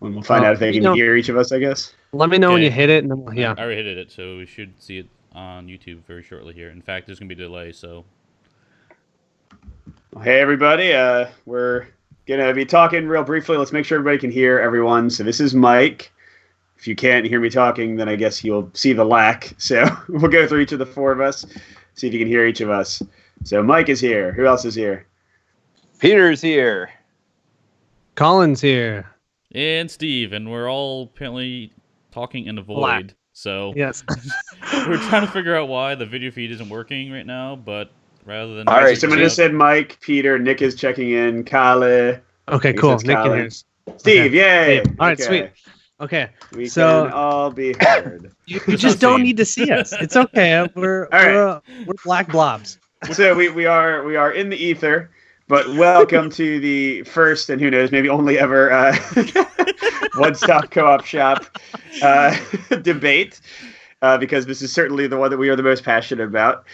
When we'll find out if they can hear each of us, I guess. Let me know when you hit it, and then I already hit it, so we should see it on YouTube very shortly here. In fact, there's gonna be a delay, so. Hey everybody, we're gonna be talking real briefly. Let's make sure everybody can hear everyone. So this is Mike. If you can't hear me talking, then I guess you'll see the lack. So we'll go through each of the four of us, see if you can hear each of us. So Mike is here. Who else is here? Peter's here. Colin's here. And Steve, and we're all apparently talking in the void. Black. So yes, we're trying to figure out why the video feed isn't working right now, but rather than... All right, someone just said Mike, Peter, Nick is checking in, Kale. Okay, cool. Nick can hear. Steve, okay. Yay! Steve. All right, sweet. Okay, we can all be heard. You just don't need to see us. It's okay. We're black blobs. So we are in the ether, but welcome to the first and who knows, maybe only ever one-stop co-op shop debate, because this is certainly the one that we are the most passionate about.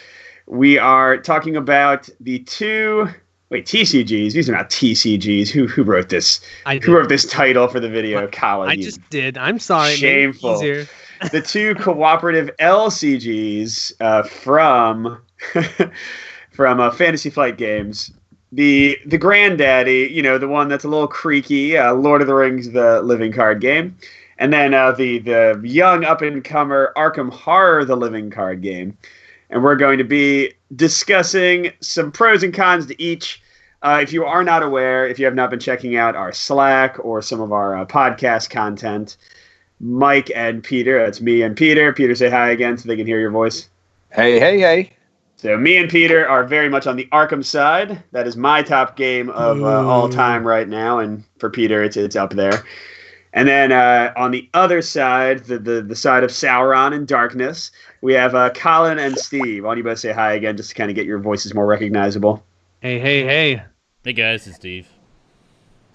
We are talking about the two TCGs. These are not TCGs. Who wrote this? Who wrote this title for the video? Colin. I just did. I'm sorry. Shameful. The two cooperative LCGs from Fantasy Flight Games. The granddaddy, the one that's a little creaky, Lord of the Rings, the living card game. And then the young up-and-comer Arkham Horror, the living card game. And we're going to be discussing some pros and cons to each. If you are not aware, if you have not been checking out our Slack or some of our podcast content, Mike and Peter, that's me and Peter. Peter, say hi again so they can hear your voice. Hey. So me and Peter are very much on the Arkham side. That is my top game of all time right now. And for Peter, it's up there. And then on the other side, the side of Sauron and Darkness, we have Colin and Steve. Why don't you both say hi again just to kind of get your voices more recognizable? Hey. Hey guys, it's Steve.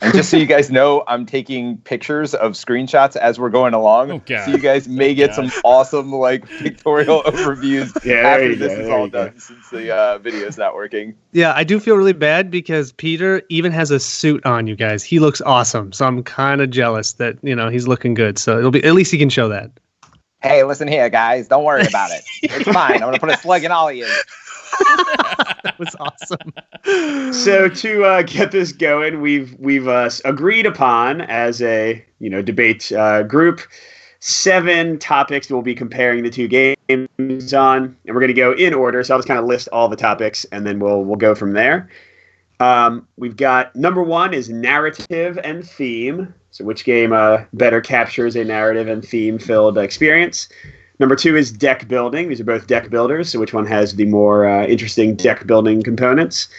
And just so you guys know, I'm taking pictures of screenshots as we're going along. So you guys may get some awesome pictorial overviews after this is all done, since the video is not working. Yeah, I do feel really bad because Peter even has a suit on, you guys. He looks awesome. So I'm kind of jealous that, he's looking good. So it'll be, at least he can show that. Hey, listen here, guys. Don't worry about it. It's fine. I'm going to put a slug in all of you. That was awesome. So to get this going, we've agreed upon as a debate group 7 topics we'll be comparing the two games on, and we're going to go in order. So I'll just kind of list all the topics, and then we'll go from there. We've got number 1 is narrative and theme. So which game better captures a narrative and theme-filled experience? Number 2 is deck building. These are both deck builders, so which one has the more interesting deck building components?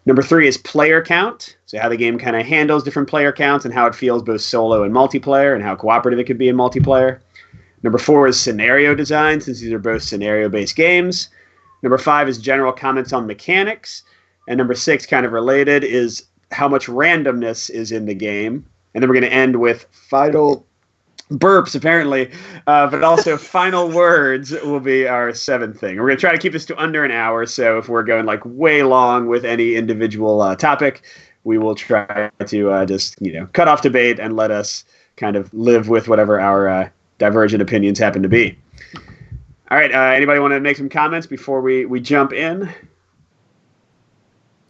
Number 3 is player count, so how the game kind of handles different player counts and how it feels both solo and multiplayer, and how cooperative it could be in multiplayer. Number 4 is scenario design, since these are both scenario-based games. Number 5 is general comments on mechanics. And number 6, kind of related, is how much randomness is in the game. And then we're going to end with final burps, apparently, but also final words will be our 7th thing. We're going to try to keep this to under an hour, so if we're going way long with any individual topic, we will try to just cut off debate and let us kind of live with whatever our divergent opinions happen to be. All right, anybody want to make some comments before we jump in?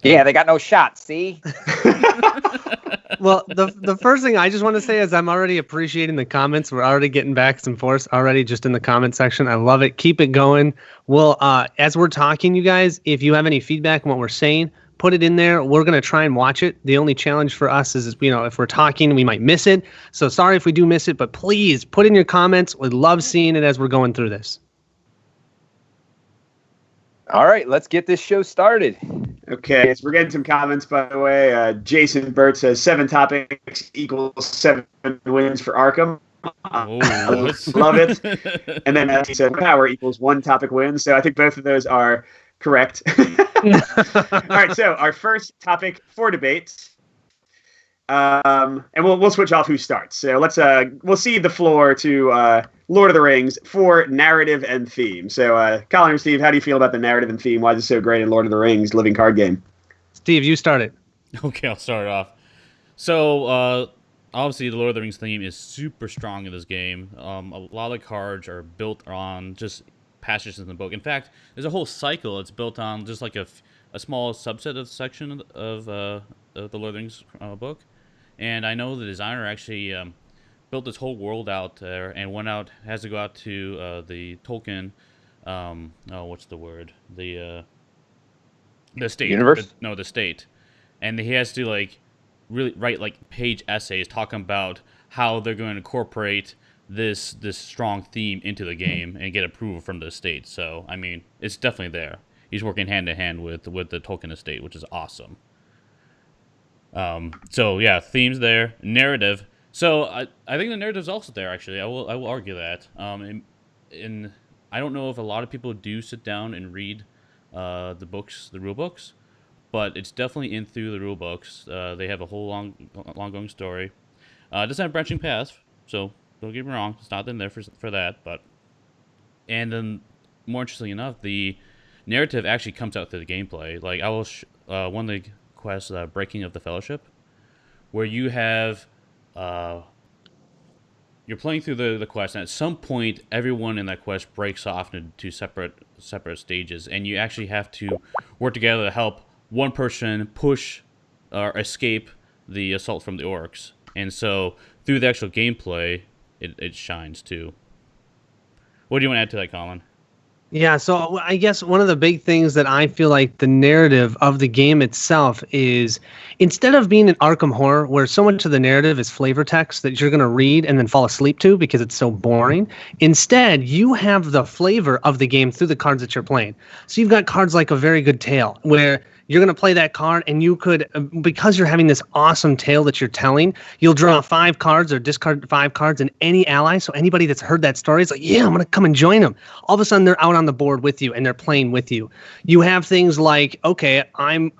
Yeah, they got no shots, see? Well, the first thing I just want to say is I'm already appreciating the comments. We're already getting back some force already just in the comment section. I love it. Keep it going. Well, as we're talking, you guys, if you have any feedback on what we're saying, put it in there. We're going to try and watch it. The only challenge for us is, if we're talking, we might miss it. So sorry if we do miss it, but please put in your comments. We'd love seeing it as we're going through this. All right, let's get this show started. Okay, so we're getting some comments, by the way. Jason Burt says 7 topics equals 7 wins for Arkham. Love it. And then he said power equals 1 topic win. So I think both of those are correct. All right, so our first topic for debate. And we'll switch off who starts. So we'll cede the floor to Lord of the Rings for narrative and theme. So Colin or Steve, how do you feel about the narrative and theme? Why is it so great in Lord of the Rings living card game? Steve, you start it. Okay, I'll start it off. So obviously the Lord of the Rings theme is super strong in this game. A lot of the cards are built on just passages in the book. In fact, there's a whole cycle. It's built on just like a small subset of section of the Lord of the Rings book. And I know the designer actually built this whole world out there and has to go out to the Tolkien, what's the word? The state. Universe? The state. And he has to like really write like page essays talking about how they're going to incorporate this strong theme into the game and get approval from the estate. So I mean, it's definitely there. He's working hand in hand with the Tolkien estate, which is awesome. So yeah, themes there, narrative. So I think the narrative's also there. Actually, I will argue that. And I don't know if a lot of people do sit down and read the rule books, but it's definitely in through the rule books. They have a whole long-going story. It doesn't have branching paths, so don't get me wrong, it's not in there for that. And then, more interestingly enough, the narrative actually comes out through the gameplay. Like I will one of the quests, Breaking of the Fellowship, where you have you're playing through the quest, and at some point, everyone in that quest breaks off into separate stages, and you actually have to work together to help one person push or escape the assault from the orcs. And so, through the actual gameplay, it shines too. What do you want to add to that, Colin? Yeah, so I guess one of the big things that I feel like the narrative of the game itself is, instead of being an Arkham Horror where so much of the narrative is flavor text that you're going to read and then fall asleep to because it's so boring, instead you have the flavor of the game through the cards that you're playing. So you've got cards like A Very Good Tale, where you're going to play that card and you could, because you're having this awesome tale that you're telling, you'll draw 5 cards or discard 5 cards and any ally. So anybody that's heard that story is like, yeah, I'm going to come and join them. All of a sudden they're out on the board with you and they're playing with you. You have things like, okay, I'm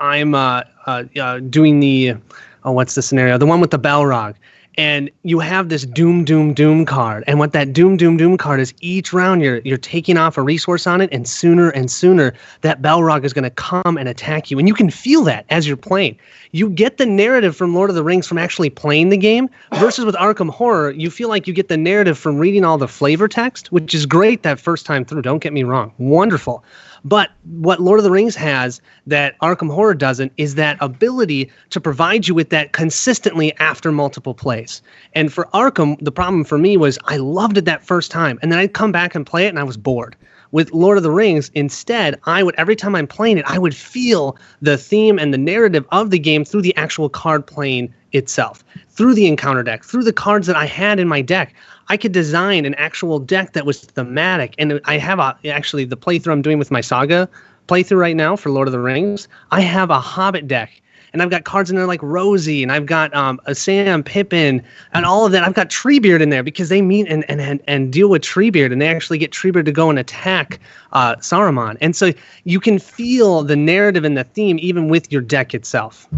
doing the, what's the scenario? The one with the Balrog. And you have this Doom, Doom, Doom card. And what that Doom, Doom, Doom card is, each round you're taking off a resource on it, and sooner that Balrog is going to come and attack you. And you can feel that as you're playing. You get the narrative from Lord of the Rings from actually playing the game, versus with Arkham Horror, you feel like you get the narrative from reading all the flavor text, which is great that first time through, don't get me wrong. Wonderful. But what Lord of the Rings has that Arkham Horror doesn't is that ability to provide you with that consistently after multiple plays. And for Arkham, the problem for me was I loved it that first time, and then I'd come back and play it and I was bored. With Lord of the Rings, instead, every time I'm playing it, I would feel the theme and the narrative of the game through the actual card playing itself, through the encounter deck, through the cards that I had in my deck. I could design an actual deck that was thematic, and I have actually the playthrough I'm doing with my Saga playthrough right now for Lord of the Rings. I have a Hobbit deck, and I've got cards in there like Rosie, and I've got a Sam, Pippin, and all of that. I've got Treebeard in there because they meet and deal with Treebeard, and they actually get Treebeard to go and attack Saruman. And so you can feel the narrative and the theme even with your deck itself.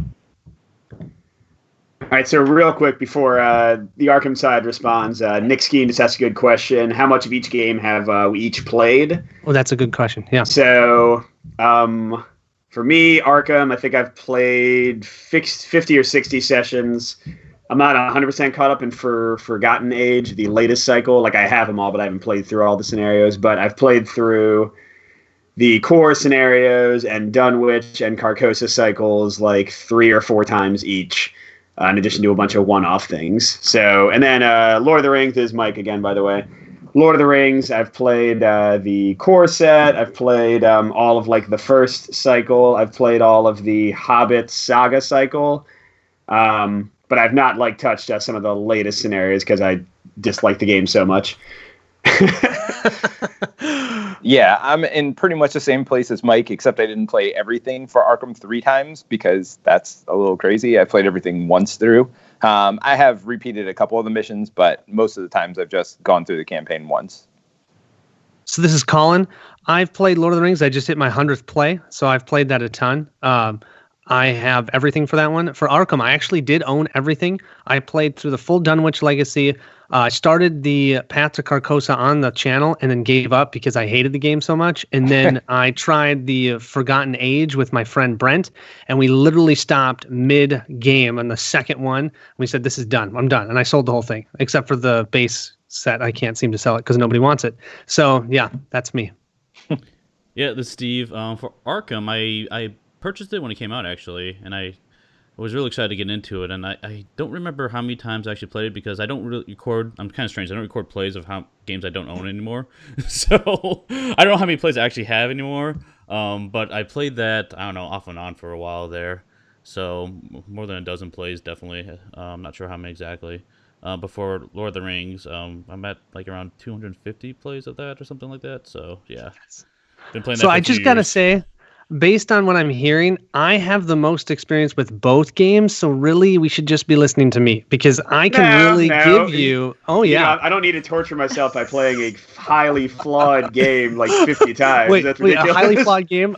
All right, so real quick before the Arkham side responds, Nick Skeen just asked a good question. How much of each game have we each played? Well, that's a good question, yeah. So for me, Arkham, I think I've played 50 or 60 sessions. I'm not 100% caught up in Forgotten Age, the latest cycle. Like, I have them all, but I haven't played through all the scenarios. But I've played through the core scenarios and Dunwich and Carcosa cycles like 3 or 4 times each. In addition to a bunch of one-off things. So, and then Lord of the Rings is Mike again, by the way. Lord of the Rings, I've played the core set. I've played all of like the first cycle. I've played all of the Hobbit Saga cycle. But I've not like touched some of the latest scenarios because I dislike the game so much. Yeah, I'm in pretty much the same place as Mike, except I didn't play everything for Arkham 3 times because that's a little crazy. I played everything once through. I have repeated a couple of the missions, but most of the times I've just gone through the campaign once. So this is Colin. I've played Lord of the Rings. I just hit my 100th play, so I've played that a ton. I have everything for that one. For Arkham, I actually did own everything. I played through the full Dunwich Legacy. I started the Path to Carcosa on the channel and then gave up because I hated the game so much. And then I tried the Forgotten Age with my friend Brent, and we literally stopped mid-game on the second one. We said, this is done. I'm done. And I sold the whole thing, except for the base set. I can't seem to sell it because nobody wants it. So, yeah, that's me. Yeah, this is Steve. For Arkham, I purchased it when it came out, actually, and I was really excited to get into it, and I don't remember how many times I actually played it because I don't really record. I'm kind of strange. I don't record plays of games I don't own anymore, so I don't know how many plays I actually have anymore. But I played that, I don't know, off and on for a while there, so more than a dozen plays definitely. I'm not sure how many exactly. Before Lord of the Rings, I'm at like around 250 plays of that or something like that. So yeah, been playing that. So I just gotta say, based on what I'm hearing, I have the most experience with both games, so really we should just be listening to me because I can give you... Oh, yeah. You know, I don't need to torture myself by playing a highly flawed game like 50 times. Wait, That's ridiculous. A highly flawed game?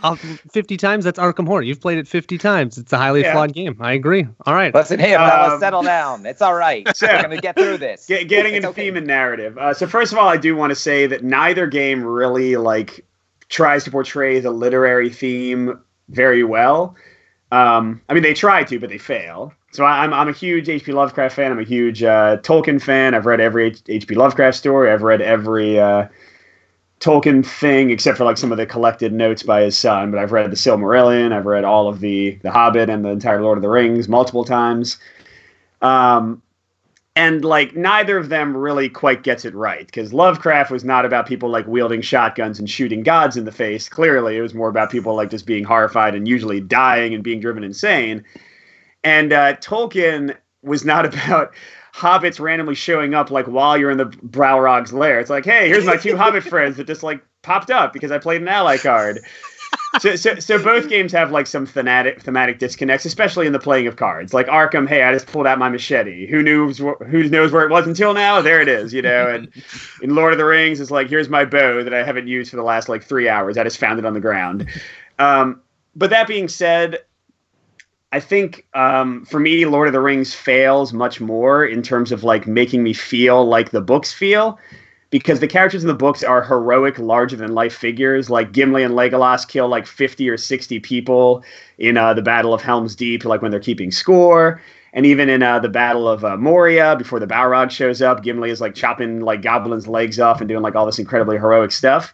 50 times? That's Arkham Horror. You've played it 50 times. It's a highly flawed game. I agree. All right. Listen, hey, fellas, settle down. It's all right. So, we're going to get through this. Getting into theme and narrative. So first of all, I do want to say that neither game really, tries to portray the literary theme very well. I mean, they try to, but they fail. So I'm a huge H.P. Lovecraft fan. I'm a huge Tolkien fan. I've read every H.P. Lovecraft story. I've read every Tolkien thing except for some of the collected notes by his son. But I've read the Silmarillion. I've read all of the Hobbit and the entire Lord of the Rings multiple times. And neither of them really quite gets it right, because Lovecraft was not about people wielding shotguns and shooting gods in the face. Clearly, it was more about people just being horrified and usually dying and being driven insane. And Tolkien was not about hobbits randomly showing up while you're in the Balrog's lair. It's hey, here's my two hobbit friends that just popped up because I played an ally card. So both games have some thematic disconnects, especially in the playing of cards. Arkham, hey, I just pulled out my machete. Who knows where it was until now? There it is, And in Lord of the Rings, it's here's my bow that I haven't used for the last 3 hours. I just found it on the ground. But that being said, I think for me, Lord of the Rings fails much more in terms of making me feel like the books feel. Because the characters in the books are heroic, larger-than-life figures. Gimli and Legolas kill 50 or 60 people in the Battle of Helm's Deep, when they're keeping score. And even in the Battle of Moria, before the Balrog shows up, Gimli is chopping goblins' legs off and doing all this incredibly heroic stuff.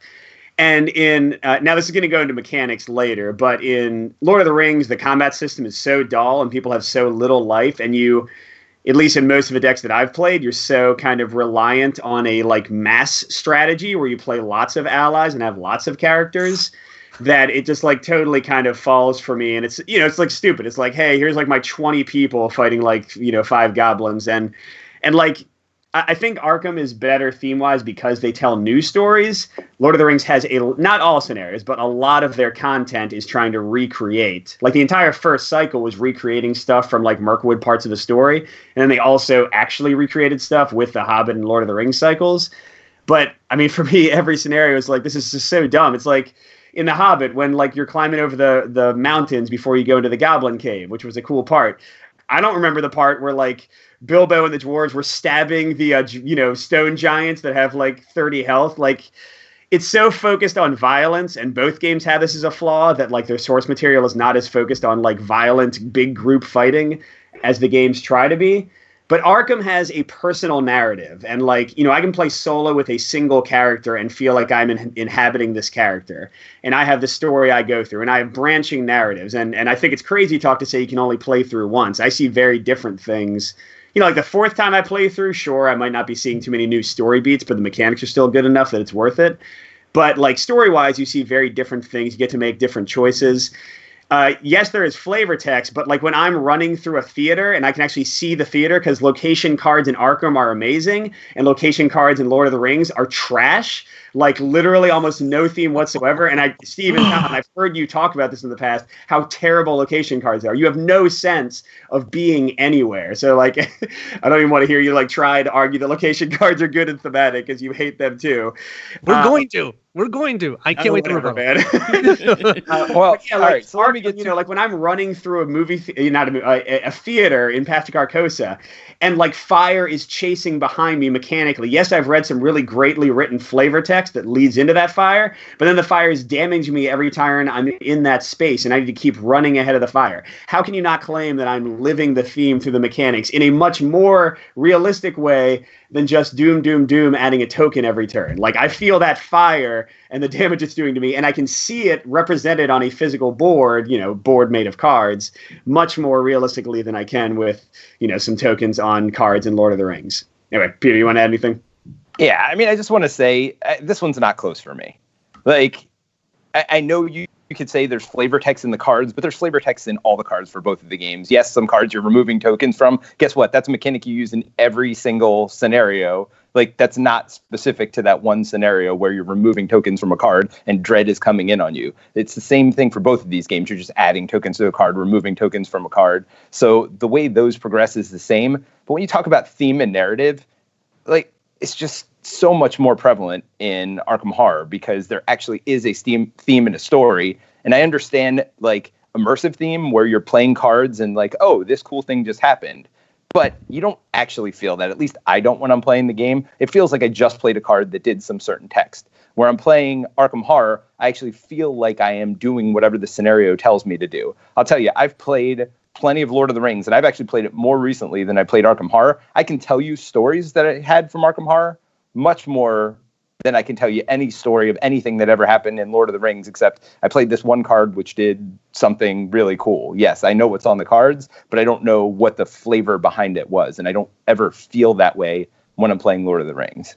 And in now this is going to go into mechanics later, but in Lord of the Rings, the combat system is so dull and people have so little life, and you... At least in most of the decks that I've played, you're so kind of reliant on a mass strategy where you play lots of allies and have lots of characters that it just totally kind of falls for me. And it's, it's stupid. It's hey, here's my 20 people fighting 5 goblins. And I think Arkham is better theme-wise because they tell new stories. Lord of the Rings has not all scenarios, but a lot of their content is trying to recreate. The entire first cycle was recreating stuff from Mirkwood parts of the story, and then they also actually recreated stuff with the Hobbit and Lord of the Rings cycles. But I mean, for me, every scenario is this is just so dumb. It's in the Hobbit when you're climbing over the mountains before you go into the Goblin Cave, which was a cool part. I don't remember the part where Bilbo and the dwarves were stabbing the stone giants that have 30 health. It's so focused on violence, and both games have this as a flaw that their source material is not as focused on violent big group fighting as the games try to be. But Arkham has a personal narrative, and I can play solo with a single character and feel like I'm inhabiting this character. And I have the story I go through, and I have branching narratives. And I think it's crazy talk to say you can only play through once. I see very different things. The fourth time I play through, sure, I might not be seeing too many new story beats, but the mechanics are still good enough that it's worth it. But story-wise, you see very different things. You get to make different choices. Yes, there is flavor text, but when I'm running through a theater and I can actually see the theater, because location cards in Arkham are amazing and location cards in Lord of the Rings are trash, literally almost no theme whatsoever. And Steve and Tom, I've heard you talk about this in the past, how terrible location cards are. You have no sense of being anywhere. So I don't even want to hear you try to argue that location cards are good and thematic, because you hate them too. We're going to. We're going to. I can't wait to rebuttal. Well, yeah, all right. So let me get like when I'm running through a movie, a theater in Path to Carcosa, and like fire is chasing behind me mechanically. Yes, I've read some really greatly written flavor text that leads into that fire, but then the fire is damaging me every time I'm in that space, and I need to keep running ahead of the fire. How can you not claim that I'm living the theme through the mechanics in a much more realistic way than just doom, adding a token every turn? Like, I feel that fire and the damage it's doing to me, and I can see it represented on a physical board, board made of cards, much more realistically than I can with, some tokens on cards in Lord of the Rings. Anyway, Peter, you want to add anything? Yeah, I mean, I just want to say, this one's not close for me. Like, I know you could say there's flavor text in the cards, but there's flavor text in all the cards for both of the games. Yes, some cards you're removing tokens from. Guess what? That's a mechanic you use in every single scenario. Like, that's not specific to that one scenario where you're removing tokens from a card and dread is coming in on you. It's the same thing for both of these games. You're just adding tokens to a card, removing tokens from a card. So the way those progress is the same. But when you talk about theme and narrative, like, it's just so much more prevalent in Arkham Horror because there actually is a theme and a story. And I understand like immersive theme where you're playing cards and like, oh, this cool thing just happened. But you don't actually feel that. At least I don't when I'm playing the game. It feels like I just played a card that did some certain text. Where I'm playing Arkham Horror, I actually feel like I am doing whatever the scenario tells me to do. I'll tell you, I've played plenty of Lord of the Rings, and I've actually played it more recently than I played Arkham Horror. I can tell you stories that I had from Arkham Horror much more than I can tell you any story of anything that ever happened in Lord of the Rings, except I played this one card which did something really cool. Yes, I know what's on the cards, but I don't know what the flavor behind it was, and I don't ever feel that way when I'm playing Lord of the Rings.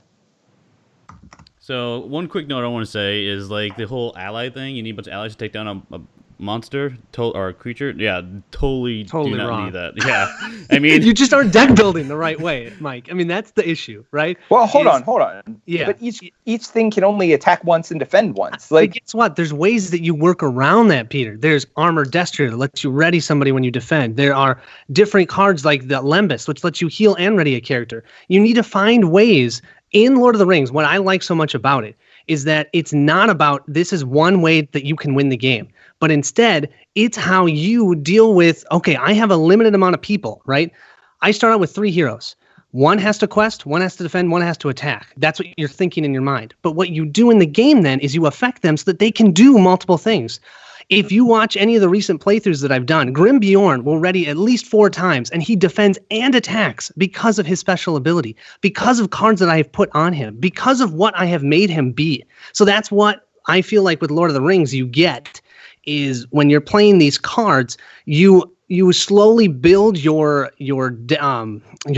So one quick note I want to say is like the whole ally thing. You need a bunch of allies to take down a monster or a creature. Yeah, totally do not wrong. need that. Yeah, I mean you just aren't deck building the right way, Mike. I mean that's the issue, right? Well, hold on. Yeah, but each thing can only attack once and defend once. Like, guess what? There's ways that you work around that, Peter. There's Armor Destrier that lets you ready somebody when you defend. There are different cards like the Lembus, which lets you heal and ready a character. You need to find ways in Lord of the Rings. What I like so much about it is that it's not about this is one way that you can win the game. But instead, it's how you deal with, okay, I have a limited amount of people, right? I start out with 3 heroes. One has to quest, one has to defend, one has to attack. That's what you're thinking in your mind. But what you do in the game then is you affect them so that they can do multiple things. If you watch any of the recent playthroughs that I've done, Grim Bjorn will ready at least 4 times, and he defends and attacks because of his special ability, because of cards that I have put on him, because of what I have made him be. So that's what I feel like with Lord of the Rings you get is when you're playing these cards, you slowly build your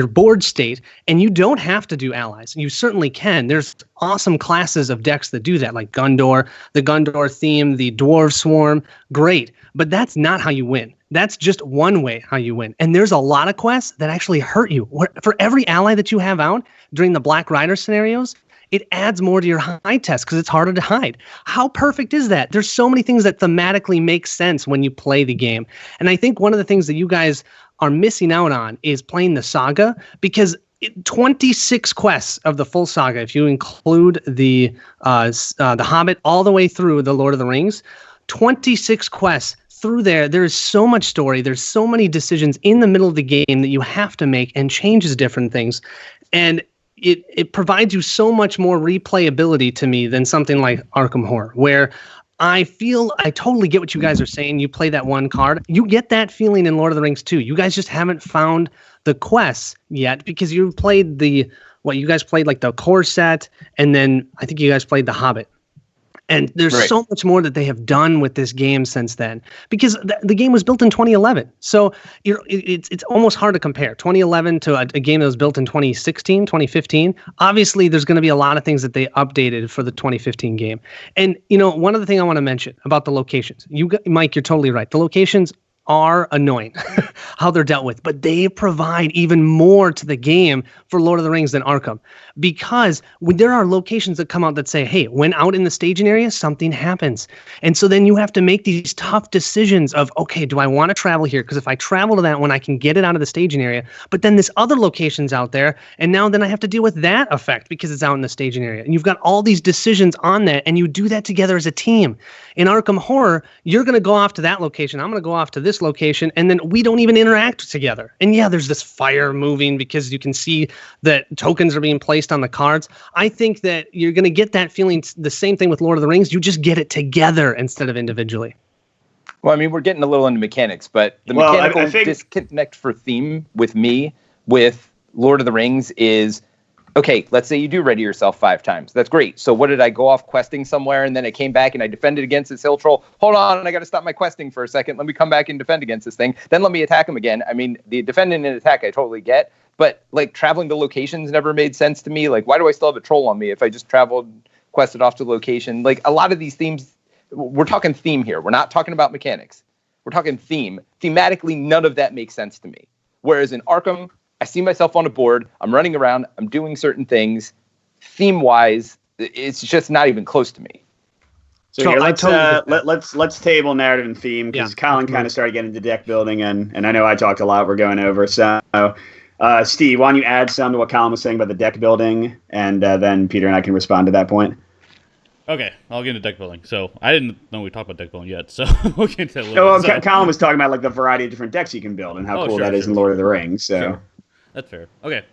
board state, and you don't have to do allies. You certainly can. There's awesome classes of decks that do that, like Gundor, the Gundor theme, the Dwarf Swarm. Great, but that's not how you win. That's just one way how you win. And there's a lot of quests that actually hurt you. For every ally that you have out during the Black Rider scenarios, it adds more to your hide test because it's harder to hide. How perfect is that? There's so many things that thematically make sense when you play the game. And I think one of the things that you guys are missing out on is playing the saga, because 26 quests of the full saga, if you include the Hobbit all the way through the Lord of the Rings, 26 quests through there is so much story. There's so many decisions in the middle of the game that you have to make and changes different things. And it provides you so much more replayability to me than something like Arkham Horror, where I totally get what you guys are saying. You play that one card. You get that feeling in Lord of the Rings too. You guys just haven't found the quests yet because you played you guys played like the core set, and then I think you guys played the Hobbit. And there's so much more that they have done with this game since then, because the game was built in 2011. So it's almost hard to compare 2011 to a game that was built in 2016, 2015. Obviously, there's going to be a lot of things that they updated for the 2015 game. And, one of the things I want to mention about the locations, Mike, you're totally right. The locations are annoying how they're dealt with, but they provide even more to the game for Lord of the Rings than Arkham, because when there are locations that come out that say, hey, when out in the staging area, something happens. And so then you have to make these tough decisions of, okay, do I want to travel here? Because if I travel to that one, I can get it out of the staging area, but then this other location's out there, and now then I have to deal with that effect because it's out in the staging area. And you've got all these decisions on that, and you do that together as a team. In Arkham Horror, you're going to go off to that location, I'm going to go off to this location, and then we don't even interact together. And yeah, there's this fire moving because you can see that tokens are being placed on the cards. I think that you're going to get that feeling, the same thing with Lord of the Rings. You just get it together instead of individually. Well, I mean, we're getting a little into mechanics, but the mechanical disconnect for theme with me with Lord of the Rings is, okay, let's say you do ready yourself 5 times. That's great. So what did I go off questing somewhere, and then I came back and I defended against this hill troll? Hold on, I got to stop my questing for a second. Let me come back and defend against this thing. Then let me attack him again. I mean, the defending and attack I totally get, but like traveling to locations never made sense to me. Like, why do I still have a troll on me if I just traveled, quested off to the location? Like, a lot of these themes, we're talking theme here. We're not talking about mechanics. We're talking theme. Thematically, none of that makes sense to me. Whereas in Arkham, I see myself on a board, I'm running around, I'm doing certain things. Theme-wise, it's just not even close to me. So here, let's table narrative and theme, because Colin kind of started getting into deck building, and I know I talked a lot. We're going over. So, Steve, why don't you add some to what Colin was saying about the deck building, and then Peter and I can respond to that point. Okay, I'll get into deck building. So I didn't know we talked about deck building yet, so we'll get into that a little bit. Colin was talking about like the variety of different decks you can build and how cool that is in Lord of the Rings. So. Sure. That's fair. Okay.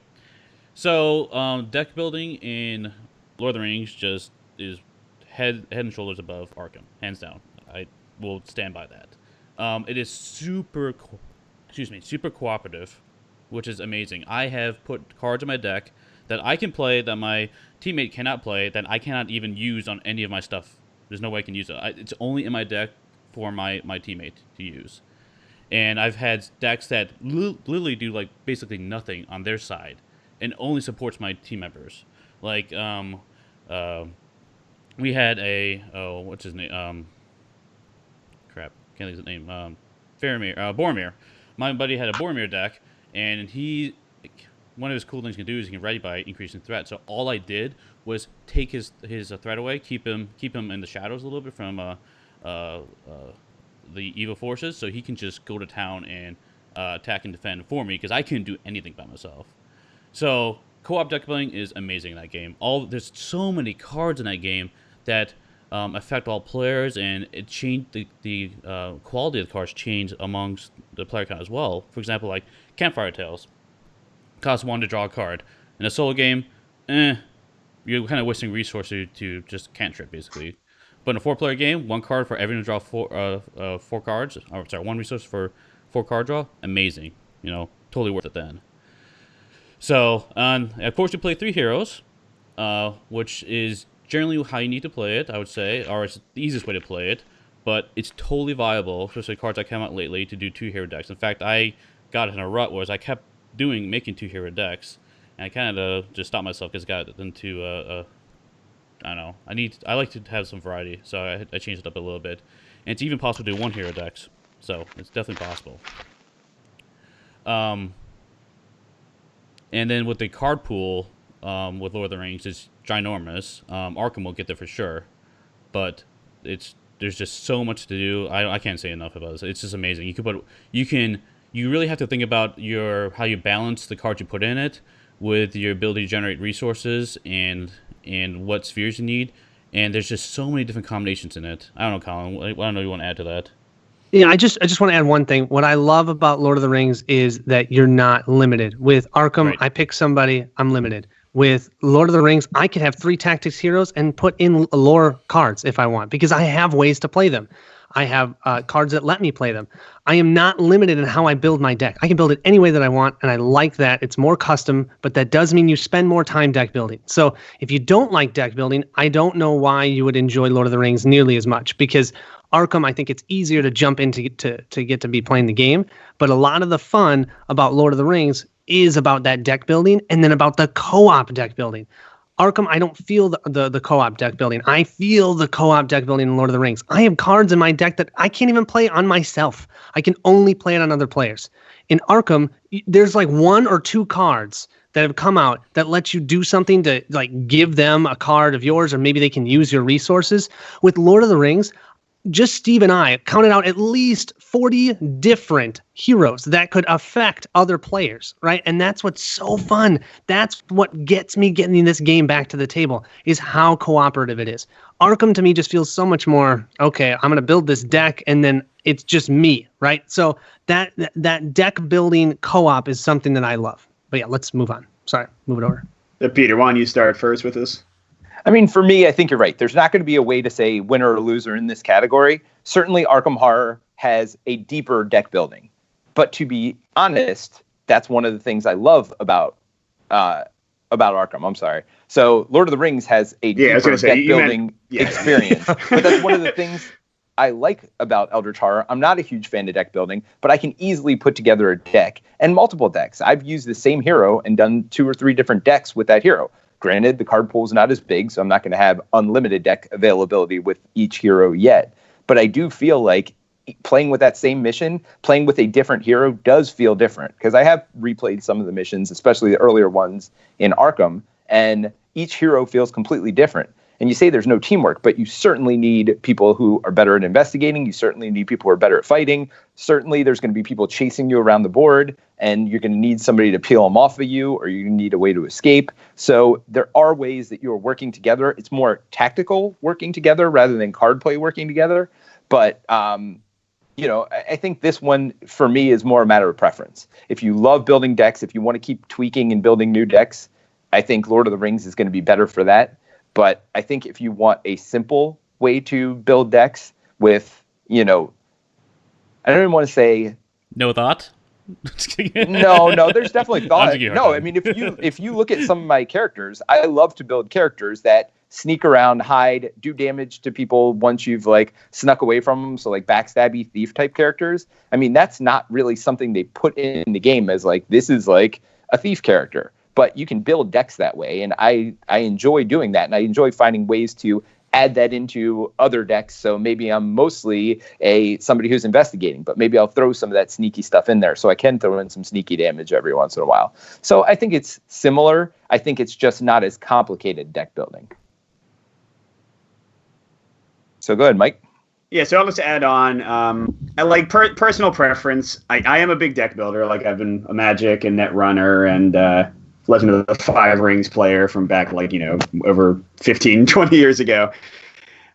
So, deck building in Lord of the Rings just is head and shoulders above Arkham, hands down. I will stand by that. It is super cooperative, which is amazing. I have put cards in my deck that I can play that my teammate cannot play, that I cannot even use on any of my stuff. There's no way I can use it. It's only in my deck for my teammate to use. And I've had decks that literally do like basically nothing on their side, and only supports my team members. Like we had what's his name? Crap, can't think of his name. Boromir. My buddy had a Boromir deck, and one of his cool things he can do is he can ready by increasing threat. So all I did was take his threat away, keep him in the shadows a little bit from the evil forces, so he can just go to town and attack and defend for me, because I couldn't do anything by myself. So co-op deck building is amazing in that game. There's so many cards in that game that affect all players, and it changed the quality of the cards changed amongst the player count as well. For example, like Campfire Tales, cost 1 to draw a card. In a solo game, you're kind of wasting resources to just cantrip basically. But in a 4-player game, 1 card for everyone to draw 4 cards. Or sorry, 1 resource for 4 card draw. Amazing. Totally worth it then. So, of course, you play 3 heroes, which is generally how you need to play it, I would say, or it's the easiest way to play it. But it's totally viable, especially cards that came out lately, to do 2 hero decks. In fact, I got in a rut where I kept making 2 hero decks, and I kind of just stopped myself because I got into I don't know. I like to have some variety, so I changed it up a little bit. And it's even possible to do 1 hero decks, so it's definitely possible. And then with the card pool with Lord of the Rings, it's ginormous. Arkham will get there for sure, but there's just so much to do. I can't say enough about this. It's just amazing. You really have to think about how you balance the cards you put in it with your ability to generate resources and what spheres you need, and there's just so many different combinations in it. I don't know, Colin. I don't know if you want to add to that. Yeah, I just want to add one thing. What I love about Lord of the Rings is that you're not limited. With Arkham, right. I pick somebody, I'm limited. With Lord of the Rings, I could have 3 tactics heroes and put in lore cards if I want, because I have ways to play them. I have cards that let me play them. I am not limited in how I build my deck. I can build it any way that I want, and I like that. It's more custom, but that does mean you spend more time deck building. So if you don't like deck building, I don't know why you would enjoy Lord of the Rings nearly as much, because Arkham, I think it's easier to jump into to get to be playing the game, but a lot of the fun about Lord of the Rings is about that deck building and then about the co-op deck building. Arkham, I don't feel the co-op deck building. I feel the co-op deck building in Lord of the Rings. I have cards in my deck that I can't even play on myself. I can only play it on other players. In Arkham, there's like 1 or 2 cards that have come out that let you do something to like give them a card of yours, or maybe they can use your resources. With Lord of the Rings, just Steve and I counted out at least 40 different heroes that could affect other players, right? And that's what's so fun. That's what gets me getting this game back to the table, is how cooperative it is. Arkham to me just feels so much more, okay, I'm going to build this deck and then it's just me, right? So that deck building co-op is something that I love. But yeah, let's move on. Sorry, move it over. Peter, why don't you start first with this? I mean, for me, I think you're right. There's not going to be a way to say winner or loser in this category. Certainly, Arkham Horror has a deeper deck building. But to be honest, that's one of the things I love about Arkham. I'm sorry. So Lord of the Rings has a deeper deck building experience. But that's one of the things I like about Eldritch Horror. I'm not a huge fan of deck building, but I can easily put together a deck and multiple decks. I've used the same hero and done 2 or 3 different decks with that hero. Granted, the card pool is not as big, so I'm not going to have unlimited deck availability with each hero yet. But I do feel like playing with that same mission, playing with a different hero does feel different. Because I have replayed some of the missions, especially the earlier ones in Arkham, and each hero feels completely different. And you say there's no teamwork, but you certainly need people who are better at investigating. You certainly need people who are better at fighting. Certainly there's going to be people chasing you around the board, and you're going to need somebody to peel them off of you, or you need a way to escape. So there are ways that you're working together. It's more tactical working together rather than card play working together. But, I think this one, for me, is more a matter of preference. If you love building decks, if you want to keep tweaking and building new decks, I think Lord of the Rings is going to be better for that. But I think if you want a simple way to build decks with, I don't even want to say no thought. no, there's definitely thought. No, I mean, if you look at some of my characters, I love to build characters that sneak around, hide, do damage to people once you've like snuck away from them. So like backstabby thief type characters. I mean, that's not really something they put in the game as like, this is like a thief character. But you can build decks that way, and I enjoy doing that, and I enjoy finding ways to add that into other decks. So maybe I'm mostly somebody who's investigating, but maybe I'll throw some of that sneaky stuff in there, so I can throw in some sneaky damage every once in a while. So I think it's similar. I think it's just not as complicated deck building. So go ahead, Mike. Yeah, so I'll just add on. I like personal preference. I am a big deck builder. Like I've been a Magic and Netrunner and Legend of the Five Rings player from back over 15, 20 years ago.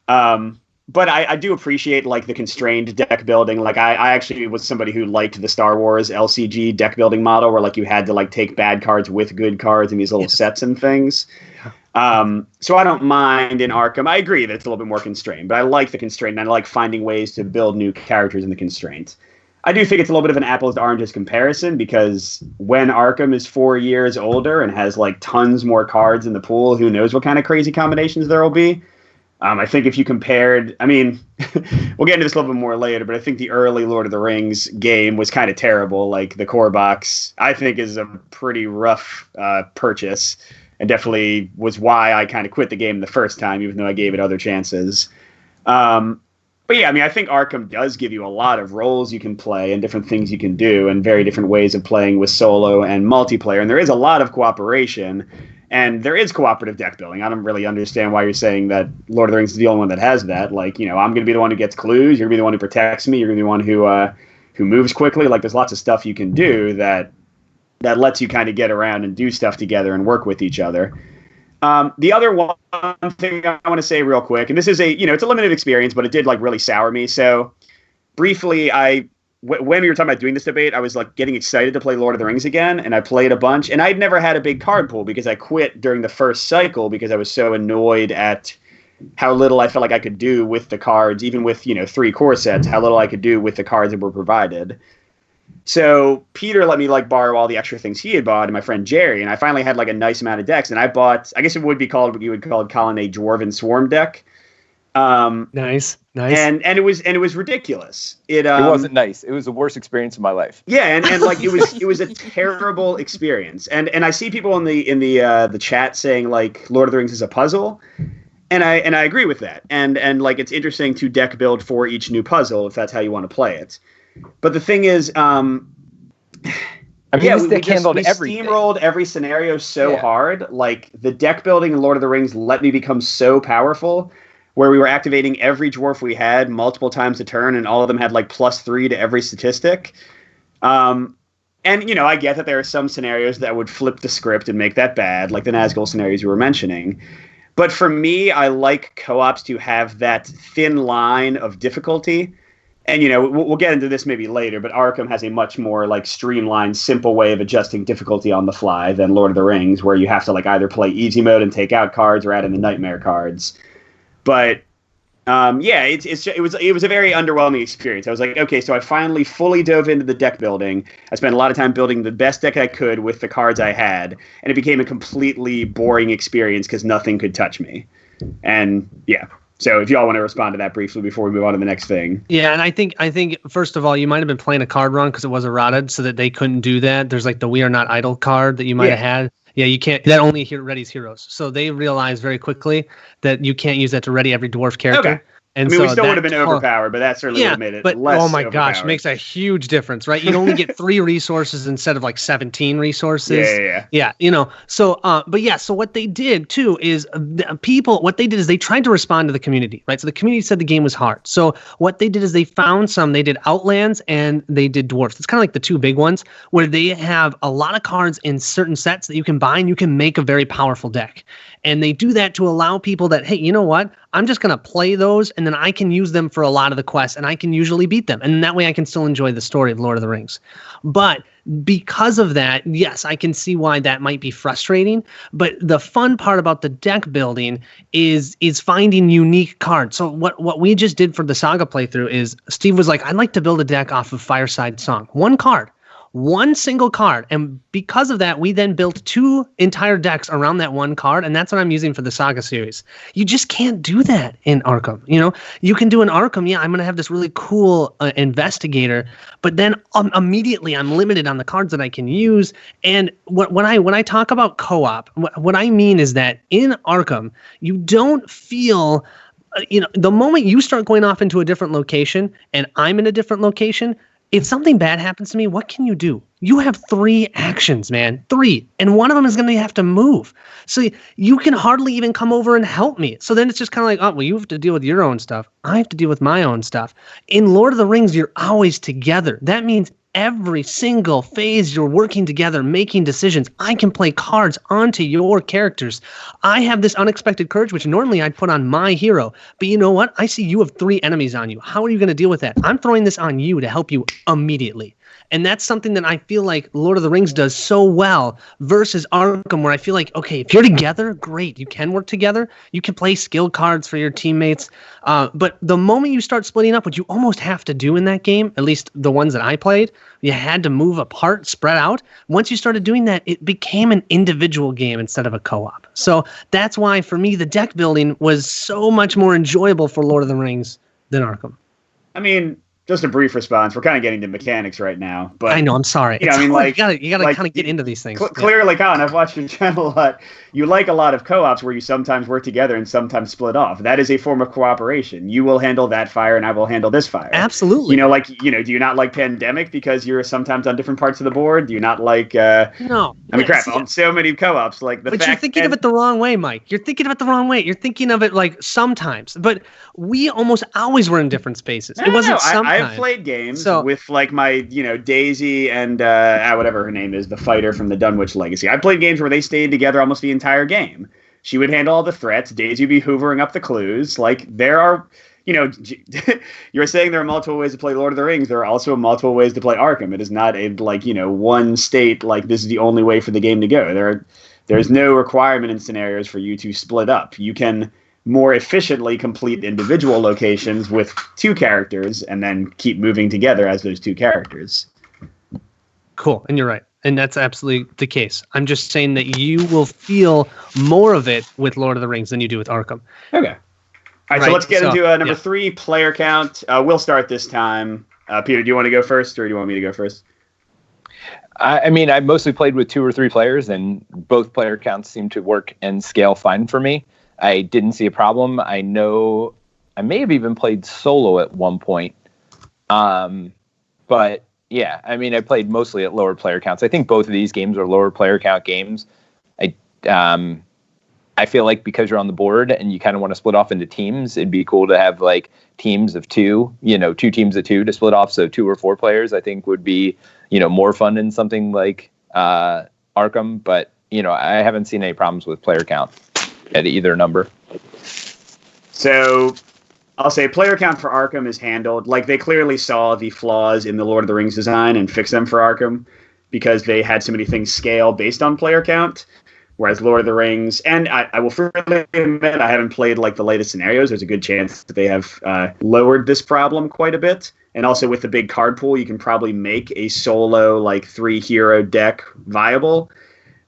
But I do appreciate like the constrained deck building. Like I actually was somebody who liked the Star Wars LCG deck building model where like you had to like take bad cards with good cards in these little sets and things. So I don't mind in Arkham. I agree that it's a little bit more constrained, but I like the constraint and I like finding ways to build new characters in the constraints. I do think it's a little bit of an apples to oranges comparison because when Arkham is 4 years older and has like tons more cards in the pool, who knows what kind of crazy combinations there will be. I think if you compared, I mean, we'll get into this a little bit more later, but I think the early Lord of the Rings game was kind of terrible. Like the core box, I think is a pretty rough purchase and definitely was why I kind of quit the game the first time, even though I gave it other chances. But yeah, I mean, I think Arkham does give you a lot of roles you can play and different things you can do and very different ways of playing with solo and multiplayer. And there is a lot of cooperation and there is cooperative deck building. I don't really understand why you're saying that Lord of the Rings is the only one that has that. Like, I'm going to be the one who gets clues. You're going to be the one who protects me. You're going to be the one who moves quickly. Like, there's lots of stuff you can do that lets you kind of get around and do stuff together and work with each other. The other one thing I want to say real quick, and this is it's a limited experience, but it did like really sour me. So briefly, when we were talking about doing this debate, I was like getting excited to play Lord of the Rings again. And I played a bunch and I'd never had a big card pool because I quit during the first cycle because I was so annoyed at how little I felt like I could do with the cards, even with, 3 core sets, how little I could do with the cards that were provided. So Peter let me like borrow all the extra things he had bought, and my friend Jerry, and I finally had like a nice amount of decks. And I bought, I guess it would be called what you would call a Dwarven Swarm deck. Nice. Nice. And it was ridiculous. It wasn't nice. It was the worst experience of my life. Yeah, and like it was a terrible experience. And I see people in the chat saying like Lord of the Rings is a puzzle. And I agree with that. And like it's interesting to deck build for each new puzzle if that's how you want to play it. But the thing is, we steamrolled every scenario so hard. Like the deck building in Lord of the Rings let me become so powerful, where we were activating every dwarf we had multiple times a turn, and all of them had like +3 to every statistic. And I get that there are some scenarios that would flip the script and make that bad, like the Nazgul scenarios you were mentioning. But for me, I like co-ops to have that thin line of difficulty. And, we'll get into this maybe later, but Arkham has a much more like streamlined, simple way of adjusting difficulty on the fly than Lord of the Rings, where you have to like either play easy mode and take out cards or add in the nightmare cards. But it was a very underwhelming experience. I was like, okay, so I finally fully dove into the deck building. I spent a lot of time building the best deck I could with the cards I had, and it became a completely boring experience because nothing could touch me. And yeah. So if y'all want to respond to that briefly before we move on to the next thing. Yeah, and I think first of all, you might have been playing a card wrong because it was errated, so that they couldn't do that. There's like the We Are Not Idle card that you might have had. Yeah, you can't. That only readies heroes. So they realized very quickly that you can't use that to ready every dwarf character. Okay. And we still would have been overpowered, but that certainly would have made it less. Oh my gosh, it makes a huge difference, right? You only get 3 resources instead of like 17 resources. Yeah. So, so what they did too is they tried to respond to the community, right? So the community said the game was hard. So what they did is they did Outlands and they did Dwarfs. It's kind of like the 2 big ones where they have a lot of cards in certain sets that you can buy and you can make a very powerful deck. And they do that to allow people that, hey, you know what? I'm just going to play those and then I can use them for a lot of the quests and I can usually beat them. And that way I can still enjoy the story of Lord of the Rings. But because of that, yes, I can see why that might be frustrating. But the fun part about the deck building is finding unique cards. So what we just did for the Saga playthrough is Steve was like, I'd like to build a deck off of Fireside Song. 1 card. 1 single card, and because of that, we then built 2 entire decks around that 1 card, and that's what I'm using for the Saga series. You just can't do that in Arkham. You can do an Arkham. Yeah, I'm going to have this really cool investigator, but then immediately I'm limited on the cards that I can use. And when I talk about co-op, what I mean is that in Arkham, you don't feel. The moment you start going off into a different location, and I'm in a different location. If something bad happens to me, what can you do? You have 3 actions, man. 3. And one of them is going to have to move. So you can hardly even come over and help me. So then it's just kind of like, oh, well, you have to deal with your own stuff. I have to deal with my own stuff. In Lord of the Rings, you're always together. That means every single phase you're working together, making decisions. I can play cards onto your characters. I have this unexpected courage, which normally I'd put on my hero. But you know what? I see you have 3 enemies on you. How are you going to deal with that? I'm throwing this on you to help you immediately. And that's something that I feel like Lord of the Rings does so well versus Arkham, where I feel like, okay, if you're together, great. You can work together. You can play skill cards for your teammates. But the moment you start splitting up, what you almost have to do in that game, at least the ones that I played, you had to move apart, spread out. Once you started doing that, it became an individual game instead of a co-op. So that's why, for me, the deck building was so much more enjoyable for Lord of the Rings than Arkham. I mean, just a brief response. We're kind of getting to mechanics right now, but I know. I'm sorry. You gotta like, kind of get into these things. Clearly, Colin, I've watched your channel a lot. You like a lot of co-ops where you sometimes work together and sometimes split off. That is a form of cooperation. You will handle that fire, and I will handle this fire. Absolutely. Do you not like Pandemic because you're sometimes on different parts of the board? Do you not like? No. I mean, crap. On so many co-ops, But you're thinking of it the wrong way, Mike. You're thinking of it the wrong way. You're thinking of it like sometimes, but we almost always were in different spaces. It wasn't sometimes. I've played games with like my, Daisy and whatever her name is, the fighter from the Dunwich Legacy. I played games where they stayed together almost the entire game. She would handle all the threats. Daisy would be hoovering up the clues. Like there are, you're saying there are multiple ways to play Lord of the Rings. There are also multiple ways to play Arkham. It is not a one state like this is the only way for the game to go. There's no requirement in scenarios for you to split up. You can more efficiently complete individual locations with 2 characters and then keep moving together as those 2 characters. Cool. And you're right. And that's absolutely the case. I'm just saying that you will feel more of it with Lord of the Rings than you do with Arkham. Okay. All right, so let's get into number 3, player count. We'll start this time. Peter, do you want to go first, or do you want me to go first? I mean, I mostly played with 2 or 3 players, and both player counts seem to work and scale fine for me. I didn't see a problem. I know I may have even played solo at one point. But yeah, I mean, I played mostly at lower player counts. I think both of these games are lower player count games. I feel like because you're on the board and you kind of want to split off into teams, it'd be cool to have like teams of 2, 2 teams of 2 to split off. So 2 or 4 players, I think would be, more fun in something like Arkham. But, I haven't seen any problems with player count at either number. So I'll say player count for Arkham is handled. Like, they clearly saw the flaws in the Lord of the Rings design and fixed them for Arkham because they had so many things scale based on player count. Whereas Lord of the Rings, and I will freely admit I haven't played like the latest scenarios. There's a good chance that they have lowered this problem quite a bit. And also with the big card pool, you can probably make a solo like 3 hero deck viable.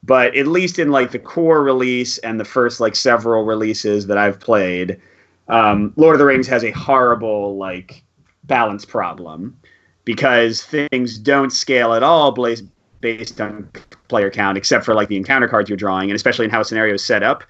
But at least in like the core release and the first like several releases that I've played, Lord of the Rings has a horrible like balance problem because things don't scale at all based on player count, except for like the encounter cards you're drawing, and especially in how a scenario is set up.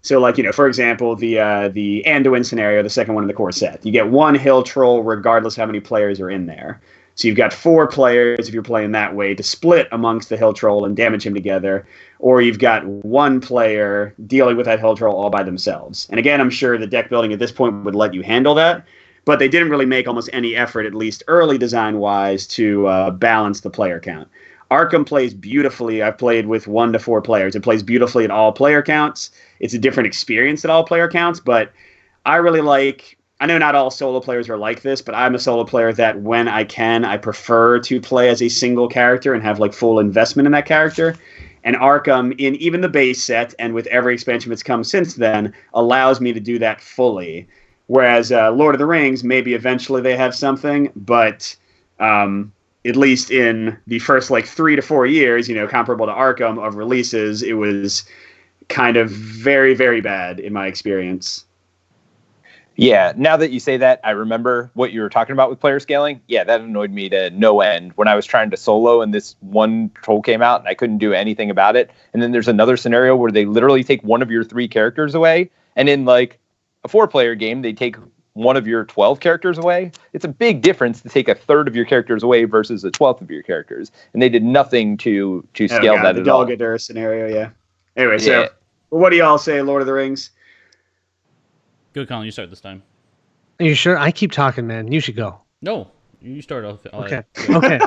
So like, for example, the Anduin scenario, the second one in the core set, you get 1 hill troll regardless how many players are in there. So you've got 4 players if you're playing that way to split amongst the hill troll and damage him together, or you've got 1 player dealing with that hill troll all by themselves. And again, I'm sure the deck building at this point would let you handle that, but they didn't really make almost any effort, at least early design-wise, to balance the player count. Arkham plays beautifully. I've played with 1 to 4 players. It plays beautifully at all player counts. It's a different experience at all player counts, but I really like... I know not all solo players are like this, but I'm a solo player that when I can, I prefer to play as a single character and have like full investment in that character. And Arkham, in even the base set and with every expansion that's come since then, allows me to do that fully. Whereas Lord of the Rings, maybe eventually they have something, but... at least in the first like 3 to 4 years, comparable to Arkham of releases, it was kind of very, very bad in my experience. Yeah, now that you say that, I remember what you were talking about with player scaling. Yeah, that annoyed me to no end when I was trying to solo and this 1 troll came out and I couldn't do anything about it. And then there's another scenario where they literally take 1 of your 3 characters away. And in like a 4-player game, they take 1 of your 12 characters away. It's a big difference to take a third of your characters away versus a 12th of your characters. And they did nothing to scale that at all. The Dol scenario, yeah. Anyway, so what do y'all say, Lord of the Rings? Go, Colin. You start this time. Are you sure? I keep talking, man. You should go. No, you start off. Okay. Okay.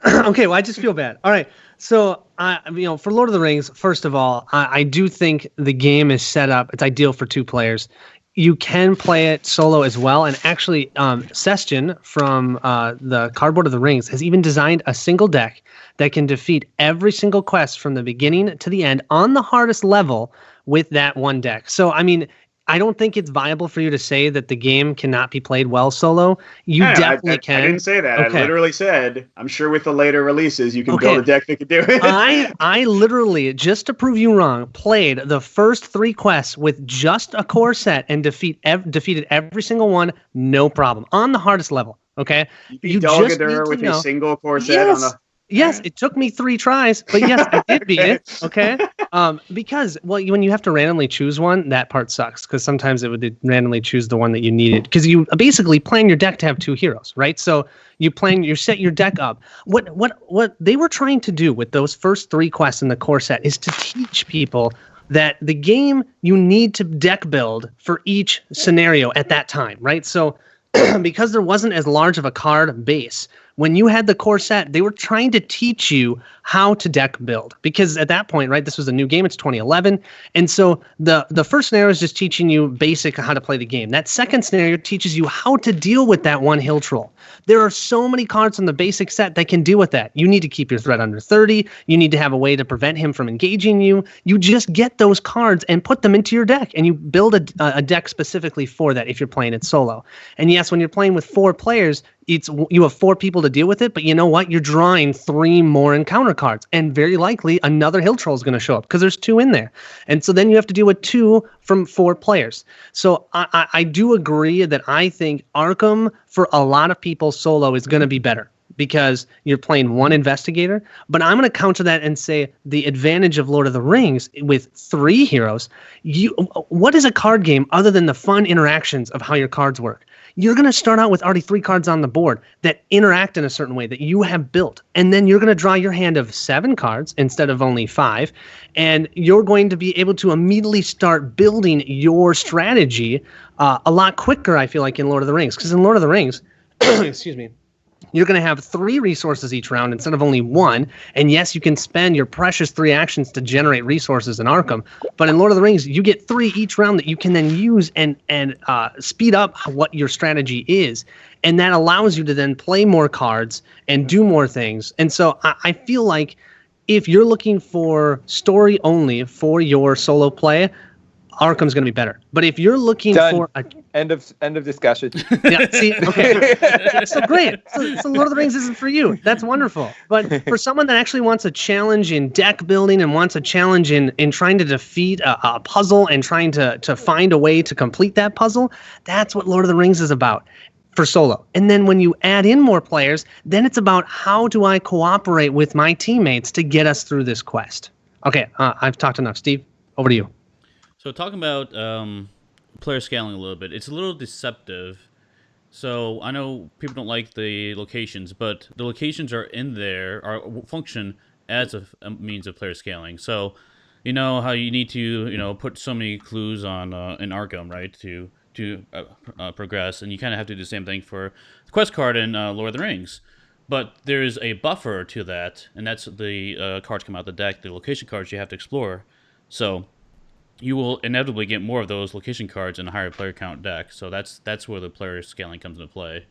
Okay. Well, I just feel bad. All right. So, for Lord of the Rings, first of all, I do think the game is set up. It's ideal for 2 players. You can play it solo as well. And actually, Sestion from the Cardboard of the Rings has even designed a single deck that can defeat every single quest from the beginning to the end on the hardest level with that 1 deck. So, I mean, I don't think it's viable for you to say that the game cannot be played well solo. You definitely can. I didn't say that. Okay. I literally said, I'm sure with the later releases, you can build a deck that could do it. I literally, just to prove you wrong, played the first 3 quests with just a core set and defeated every single one, no problem, on the hardest level. Okay? You just need to with a single core set on the... Yes, it took me 3 tries, but yes, I did beat it. Okay, because when you have to randomly choose one, that part sucks because sometimes it would randomly choose the one that you needed because you basically plan your deck to have 2 heroes, right? So you set your deck up. What they were trying to do with those first 3 quests in the core set is to teach people that the game you need to deck build for each scenario at that time, right? So because there wasn't as large of a card base. When you had the core set, they were trying to teach you how to deck build because at that point, right, this was a new game. It's 2011. And so the first scenario is just teaching you basic how to play the game. That second scenario teaches you how to deal with that 1 hill troll. There are so many cards on the basic set that can deal with that. You need to keep your threat under 30. You need to have a way to prevent him from engaging you. You just get those cards and put them into your deck and you build a deck specifically for that if you're playing it solo. And yes, when you're playing with 4 players, you have 4 people to deal with it, but you know what? You're drawing 3 more encounter cards, and very likely another hill troll is going to show up because there's 2 in there. And so then you have to deal with 2 from 4 players. So I do agree that I think Arkham for a lot of people solo is going to be better, because you're playing 1 investigator. But I'm going to counter that and say the advantage of Lord of the Rings with 3 heroes. What is a card game other than the fun interactions of how your cards work? You're going to start out with already 3 cards on the board that interact in a certain way that you have built. And then you're going to draw your hand of 7 cards instead of only 5. And you're going to be able to immediately start building your strategy a lot quicker, I feel like, in Lord of the Rings. Because in Lord of the Rings, excuse me, you're going to have 3 resources each round instead of only 1. And yes, you can spend your precious 3 actions to generate resources in Arkham. But in Lord of the Rings, you get 3 each round that you can then use and speed up what your strategy is. And that allows you to then play more cards and do more things. And so I feel like if you're looking for story only for your solo play, Arkham's going to be better. But if you're looking for a end of discussion. Yeah, see, okay. So great. So Lord of the Rings isn't for you. That's wonderful. But for someone that actually wants a challenge in deck building and wants a challenge in trying to defeat a puzzle and trying to find a way to complete that puzzle, that's what Lord of the Rings is about for solo. And then when you add in more players, then it's about how do I cooperate with my teammates to get us through this quest. Okay, I've talked enough. Steve, over to you. So talking about player scaling a little bit, it's a little deceptive. So I know people don't like the locations, but the locations are in there, function as a means of player scaling. So you know how you need to put so many clues on in Arkham, right, to progress, and you kind of have to do the same thing for the quest card in Lord of the Rings. But there's a buffer to that, and that's the cards come out of the deck, the location cards you have to explore. So you will inevitably get more of those location cards in a higher player count deck. So that's where the player scaling comes into play.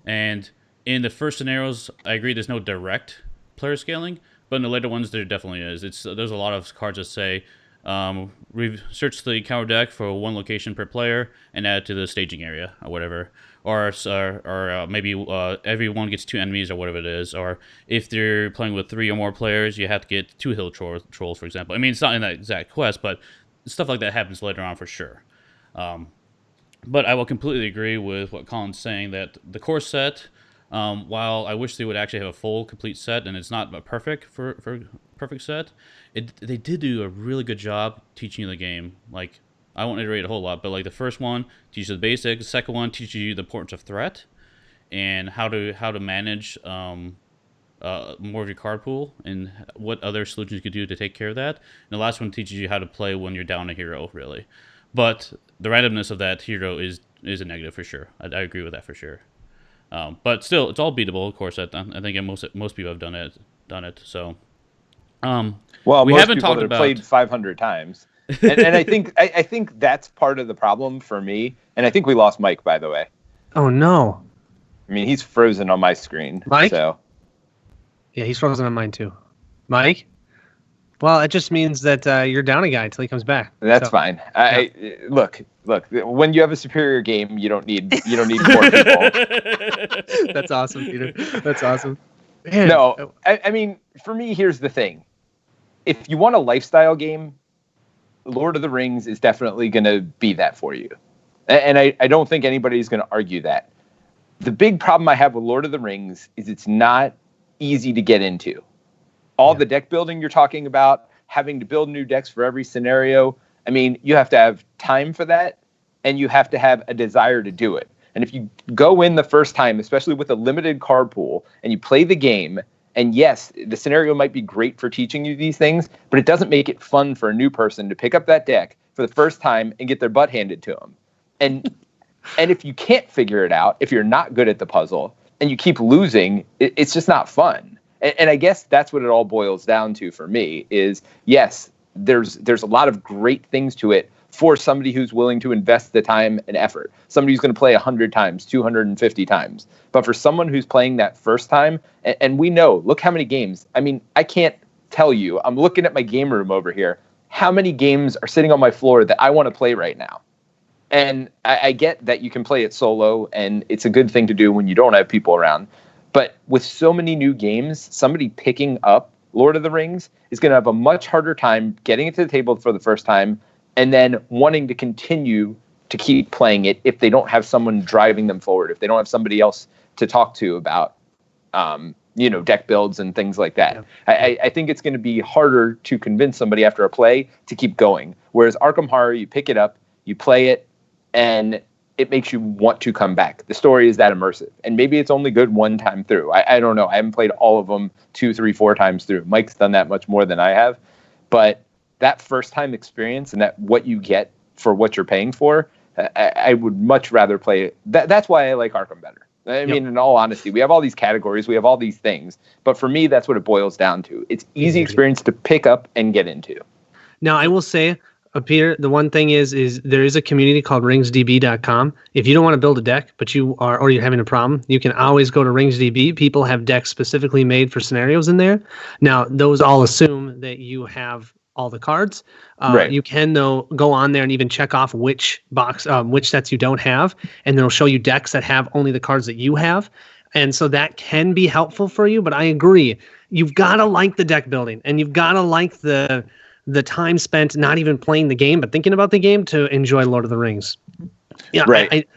And in the first scenarios, I agree there's no direct player scaling, but in the later ones there definitely is. There's a lot of cards that say search the encounter deck for 1 location per player and add it to the staging area or whatever. Or maybe everyone gets 2 enemies or whatever it is. Or if they're playing with 3 or more players, you have to get 2 hill trolls, for example. I mean, it's not in that exact quest, but stuff like that happens later on for sure. But I will completely agree with what Colin's saying, that the core set, while I wish they would actually have a full, complete set, and it's not a perfect set, they did do a really good job teaching you the game. Like, I won't iterate a whole lot, but like the first one teaches the basics, the second one teaches you the importance of threat and how to manage more of your card pool and what other solutions you could do to take care of that. And the last one teaches you how to play when you're down a hero, really. But the randomness of that hero is a negative for sure. I agree with that for sure. But still, it's all beatable. Of course, I think most people have done it. So, well, we haven't talked about played 500 times, and I think that's part of the problem for me. And I think we lost Mike, by the way. Oh no! I mean, he's frozen on my screen. Mike? So. Yeah, he's frozen on mine too. Mike? Well, it just means that you're down a guy until he comes back. That's fine. Look. When you have a superior game, you don't need more people. That's awesome, Peter. That's awesome. Man. No, I mean, for me, here's the thing. If you want a lifestyle game, Lord of the Rings is definitely going to be that for you. And I don't think anybody's going to argue that. The big problem I have with Lord of the Rings is it's not easy to get into. All the deck building you're talking about, having to build new decks for every scenario, I mean, you have to have time for that, and you have to have a desire to do it. And if you go in the first time, especially with a limited card pool, and you play the game, and yes, the scenario might be great for teaching you these things, but it doesn't make it fun for a new person to pick up that deck for the first time and get their butt handed to them. And if you can't figure it out, if you're not good at the puzzle, and you keep losing, it's just not fun. And I guess that's what it all boils down to for me is, yes, there's a lot of great things to it for somebody who's willing to invest the time and effort. Somebody who's going to play 100 times, 250 times. But for someone who's playing that first time, and we know, look how many games. I mean, I can't tell you. I'm looking at my game room over here. How many games are sitting on my floor that I want to play right now? And I get that you can play it solo, and it's a good thing to do when you don't have people around. But with so many new games, somebody picking up Lord of the Rings is going to have a much harder time getting it to the table for the first time and then wanting to continue to keep playing it if they don't have someone driving them forward, if they don't have somebody else to talk to about, deck builds and things like that. Yeah. I think it's going to be harder to convince somebody after a play to keep going. Whereas Arkham Horror, you pick it up, you play it, and it makes you want to come back. The story is that immersive. And maybe it's only good one time through. I don't know. I haven't played all of them 2, 3, 4 times through. Mike's done that much more than I have. But that first time experience and that what you get for what you're paying for, I would much rather play it. That's why I like Arkham better. I mean, in all honesty, we have all these categories. We have all these things. But for me, that's what it boils down to. It's easy experience to pick up and get into. Now, I will say, Peter, the one thing is there is a community called ringsdb.com. If you don't want to build a deck, but or you're having a problem, you can always go to ringsdb. People have decks specifically made for scenarios in there. Now, those all assume that you have all the cards. Right. You can, though, go on there and even check off which sets you don't have, and it'll show you decks that have only the cards that you have. And so that can be helpful for you. But I agree, you've got to like the deck building, and you've got to like the time spent not even playing the game, but thinking about the game to enjoy Lord of the Rings. Yeah, right.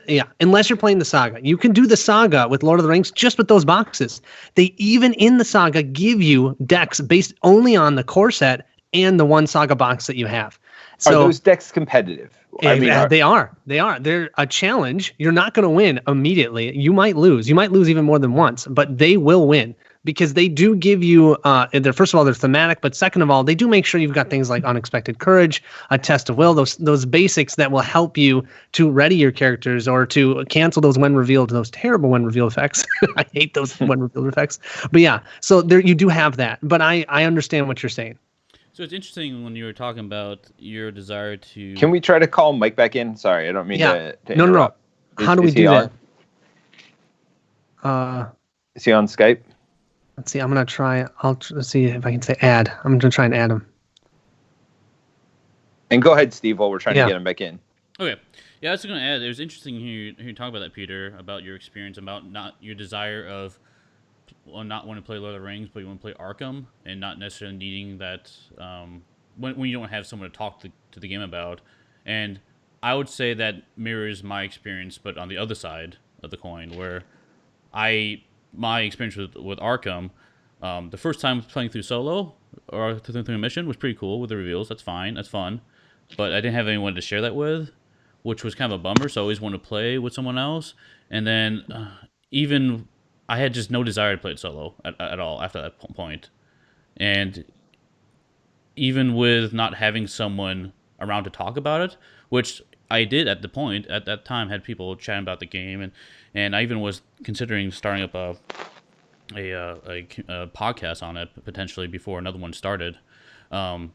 Unless you're playing the Saga. You can do the Saga with Lord of the Rings just with those boxes. They even in the Saga give you decks based only on the core set and the one Saga box that you have. So, are those decks competitive? They are. They're a challenge. You're not going to win immediately. You might lose. You might lose even more than once, but they will win. Because they do give you, first of all, they're thematic, but second of all, they do make sure you've got things like unexpected courage, a test of will, those basics that will help you to ready your characters or to cancel those when revealed, those terrible when revealed effects. I hate those when revealed effects. But yeah, so there you do have that. But I understand what you're saying. So it's interesting when you were talking about your desire to... Can we try to call Mike back in? Sorry, I don't mean to No. How do we do that? Is he on Skype? Let's see. I'm going to try. Let's see if I can say add. I'm going to try and add him. And go ahead, Steve, while we're trying to get him back in. Okay. Yeah, I was going to add. It was interesting hearing you talk about that, Peter, about your experience, about not your desire of not wanting to play Lord of the Rings, but you want to play Arkham, and not necessarily needing that when you don't have someone to talk to the game about. And I would say that mirrors my experience, but on the other side of the coin, where my experience with Arkham, the first time playing through solo or through a mission was pretty cool with the reveals. That's fine. That's fun. But I didn't have anyone to share that with, which was kind of a bummer. So I always wanted to play with someone else. And then even I had just no desire to play it solo at all after that point. And even with not having someone around to talk about it, which I did at that time, had people chatting about the game, and I even was considering starting up a podcast on it potentially before another one started, and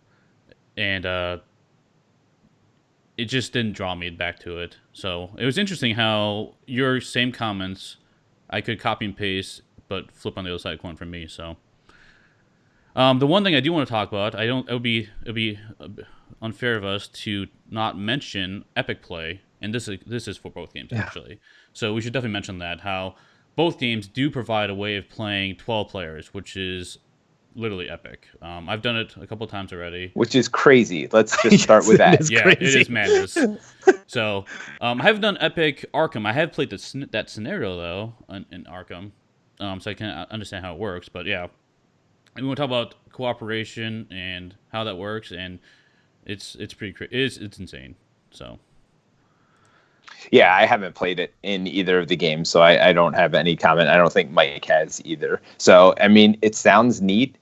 it just didn't draw me back to it. So it was interesting how your same comments I could copy and paste, but flip on the other side of the coin for me. So the one thing I do want to talk about, it would be unfair of us to not mention Epic Play, and this is for both games actually. So we should definitely mention that, how both games do provide a way of playing 12 players, which is literally epic. I've done it a couple times already, which is crazy. Let's just start with that. Yeah, crazy. It is madness. So I haven't done Epic Arkham. I have played that scenario though in Arkham, so I can understand how it works. But yeah, we want to talk about cooperation and how that works, and it's pretty crazy. It's insane. So. Yeah, I haven't played it in either of the games, so I don't have any comment. I don't think Mike has either. So, I mean, it sounds neat,